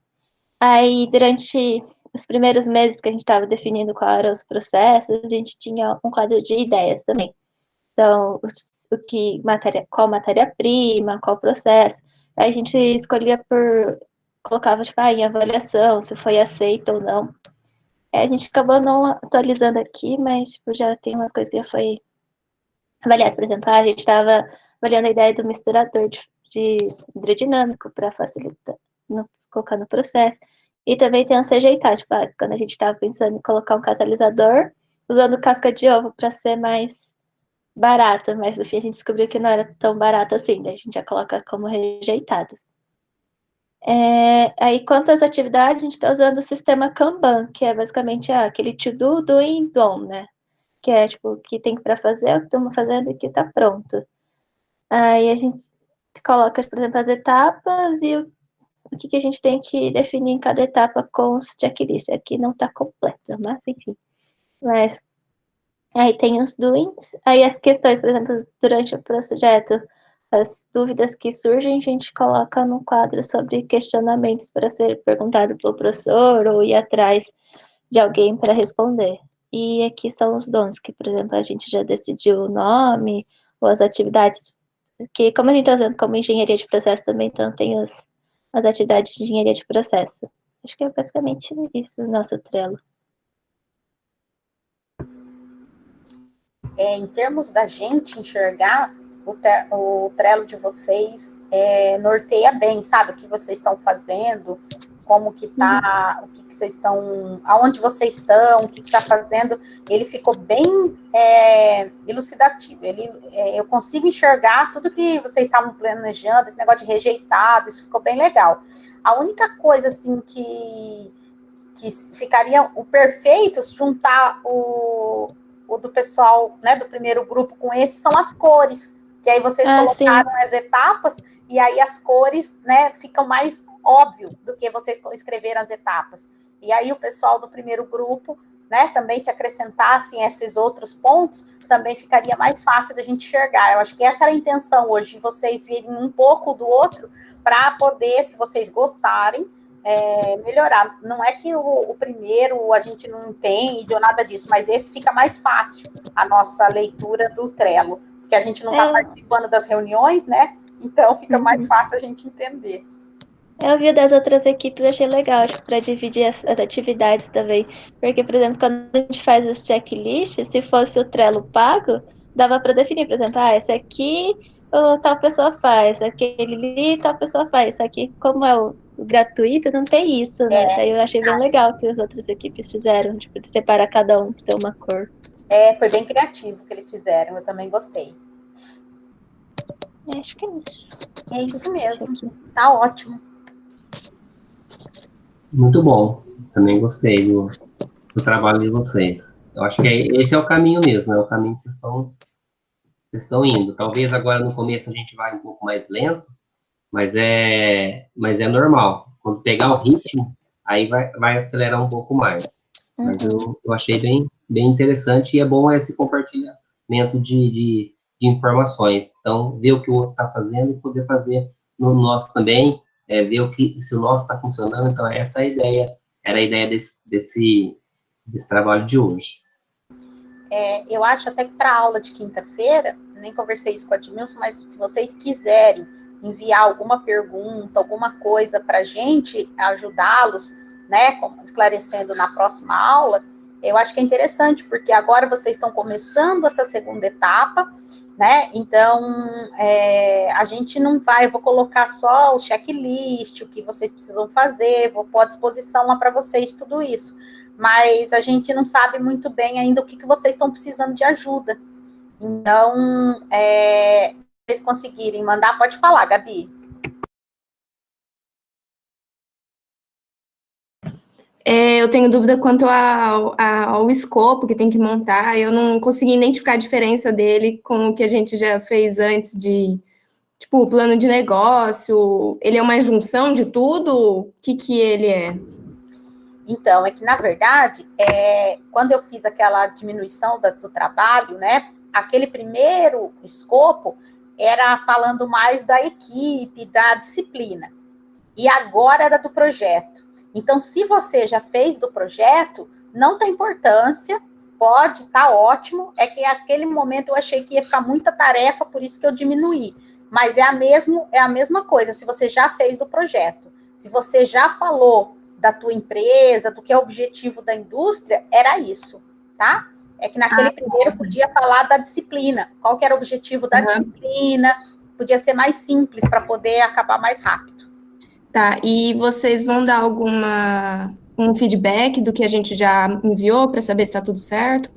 Aí, durante os primeiros meses que a gente estava definindo quais eram os processos, a gente tinha um quadro de ideias também. Então, qual matéria-prima, qual processo. Aí a gente escolhia colocava, tipo, em avaliação, se foi aceito ou não. A gente acabou não atualizando aqui, mas, tipo, já tem umas coisas que já foi avaliado. Por exemplo, a gente estava avaliando a ideia do misturador de hidrodinâmico para facilitar, colocar no processo. E também tem um CGI, tipo, quando a gente estava pensando em colocar um catalisador, usando casca de ovo para ser mais barata, mas no fim a gente descobriu que não era tão barato assim, daí a gente já coloca como rejeitados. Aí, quanto às atividades, a gente está usando o sistema Kanban, que é basicamente aquele to do, doing, done, né? Que é, tipo, o que tem para fazer, o que estamos fazendo e o que está pronto. Aí a gente coloca, por exemplo, as etapas e o que a gente tem que definir em cada etapa com os checklists. Aqui não está completo, mas enfim. Mas aí tem os doings, aí as questões, por exemplo, durante o projeto, as dúvidas que surgem, a gente coloca no quadro sobre questionamentos para ser perguntado pelo professor ou ir atrás de alguém para responder. E aqui são os dons, que, por exemplo, a gente já decidiu o nome ou as atividades, que como a gente está usando como engenharia de processo também, então tem as atividades de engenharia de processo. Acho que é basicamente isso o nosso Trello. Em termos da gente enxergar, o Trello de vocês norteia bem, sabe? O que vocês estão fazendo, como que tá, o que vocês estão, aonde vocês estão, o que está fazendo, ele ficou bem elucidativo. Eu consigo enxergar tudo que vocês estavam planejando, esse negócio de rejeitado, isso ficou bem legal. A única coisa, assim, que ficaria o perfeito se juntar o do pessoal, né, do primeiro grupo com esse, são as cores, que aí vocês colocaram as etapas, e aí as cores, né, ficam mais óbvio do que vocês escreveram as etapas. E aí o pessoal do primeiro grupo, né, também se acrescentassem esses outros pontos, também ficaria mais fácil da gente enxergar. Eu acho que essa era a intenção hoje, de vocês virem um pouco do outro, para poder, se vocês gostarem, melhorar. Não é que o primeiro a gente não entende ou nada disso, mas esse fica mais fácil, a nossa leitura do Trello, porque a gente não está participando das reuniões, né? Então fica mais fácil a gente entender. Eu vi das outras equipes, achei legal, para dividir as atividades também. Porque, por exemplo, quando a gente faz os checklists, se fosse o Trello pago, dava para definir, por exemplo, esse aqui tal pessoa faz, aquele ali tal pessoa faz. Só que, como é o gratuito, não tem isso, né? Daí eu achei bem legal que as outras equipes fizeram, tipo, de separar cada um por ser uma cor. Foi bem criativo que eles fizeram, eu também gostei. Acho que é isso. É isso mesmo, tá ótimo. Muito bom, também gostei do trabalho de vocês. Eu acho que esse é o caminho mesmo, é o caminho que vocês estão indo. Talvez agora no começo a gente vai um pouco mais lento, mas é normal. Quando pegar o ritmo, aí vai acelerar um pouco mais. Mas eu achei bem interessante, e é bom esse compartilhamento de informações. Então, ver o que o outro está fazendo e poder fazer no nosso também, ver se o nosso está funcionando. Então, essa é a ideia, era a ideia desse trabalho de hoje. Eu acho até que para a aula de quinta-feira, nem conversei isso com a Edmilson, mas se vocês quiserem enviar alguma pergunta, alguma coisa para a gente ajudá-los, né, esclarecendo na próxima aula, eu acho que é interessante, porque agora vocês estão começando essa segunda etapa, né, então a gente não vai, eu vou colocar só o checklist, o que vocês precisam fazer, vou pôr à disposição lá para vocês tudo isso, mas a gente não sabe muito bem ainda o que vocês estão precisando de ajuda. Então, se vocês conseguirem mandar, pode falar, Gabi. Eu tenho dúvida quanto ao escopo que tem que montar. Eu não consegui identificar a diferença dele com o que a gente já fez antes de, tipo, o plano de negócio. Ele é uma junção de tudo? O que ele é? Então, é que, na verdade, quando eu fiz aquela diminuição do trabalho, né, aquele primeiro escopo era falando mais da equipe, da disciplina. E agora era do projeto. Então, se você já fez do projeto, não tem importância, pode, tá ótimo. É que naquele momento eu achei que ia ficar muita tarefa, por isso que eu diminuí. Mas é a mesma coisa, se você já fez do projeto. Se você já falou da tua empresa, do que é o objetivo da indústria, era isso, tá? É que naquele primeiro podia falar da disciplina. Qual que era o objetivo da disciplina? Podia ser mais simples para poder acabar mais rápido. Tá, e vocês vão dar um feedback do que a gente já enviou para saber se está tudo certo?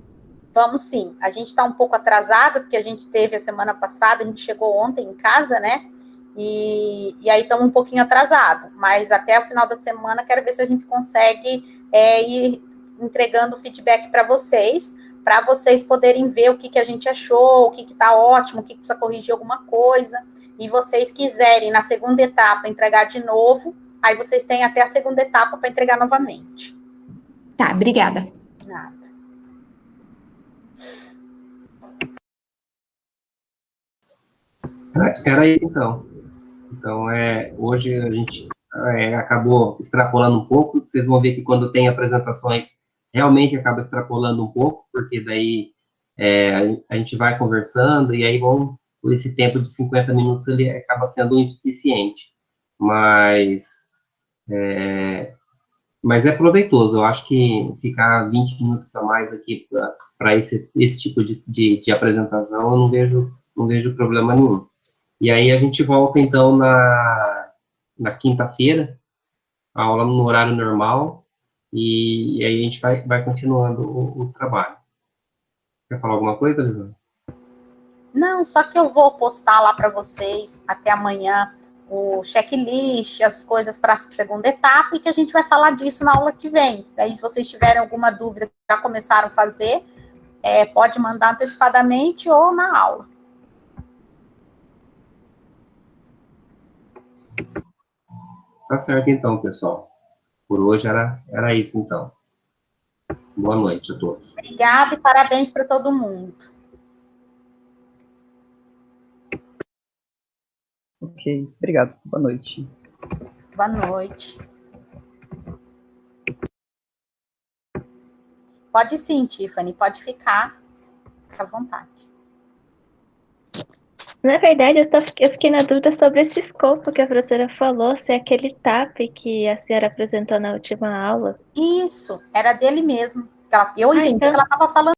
Vamos sim. A gente está um pouco atrasado, porque a gente teve a semana passada, a gente chegou ontem em casa, né? E aí estamos um pouquinho atrasado. Mas até o final da semana, quero ver se a gente consegue ir entregando o feedback para vocês poderem ver o que a gente achou, o que está ótimo, o que precisa corrigir alguma coisa. E vocês quiserem, na segunda etapa, entregar de novo, aí vocês têm até a segunda etapa para entregar novamente. Tá, obrigada. Nada. Era isso, então. Então, hoje a gente acabou extrapolando um pouco. Vocês vão ver que quando tem apresentações, realmente acaba extrapolando um pouco, porque daí a gente vai conversando, e aí esse tempo de 50 minutos ele acaba sendo insuficiente, mas é proveitoso. Eu acho que ficar 20 minutos a mais aqui para esse tipo de apresentação, eu não vejo problema nenhum. E aí a gente volta, então, na quinta-feira, a aula no horário normal, e aí a gente vai continuando o trabalho. Quer falar alguma coisa, Lisandra? Não, só que eu vou postar lá para vocês até amanhã o checklist, as coisas para a segunda etapa, e que a gente vai falar disso na aula que vem. Daí, se vocês tiverem alguma dúvida que já começaram a fazer, pode mandar antecipadamente ou na aula. Tá certo, então, pessoal. Por hoje era isso, então. Boa noite a todos. Obrigada e parabéns para todo mundo. Ok, obrigado. Boa noite. Boa noite. Pode sim, Tiffany, pode ficar. Fica à vontade. Na verdade, eu fiquei na dúvida sobre esse escopo que a professora falou, se é aquele TAP que a senhora apresentou na última aula. Isso, era dele mesmo. Eu entendi que ela estava falando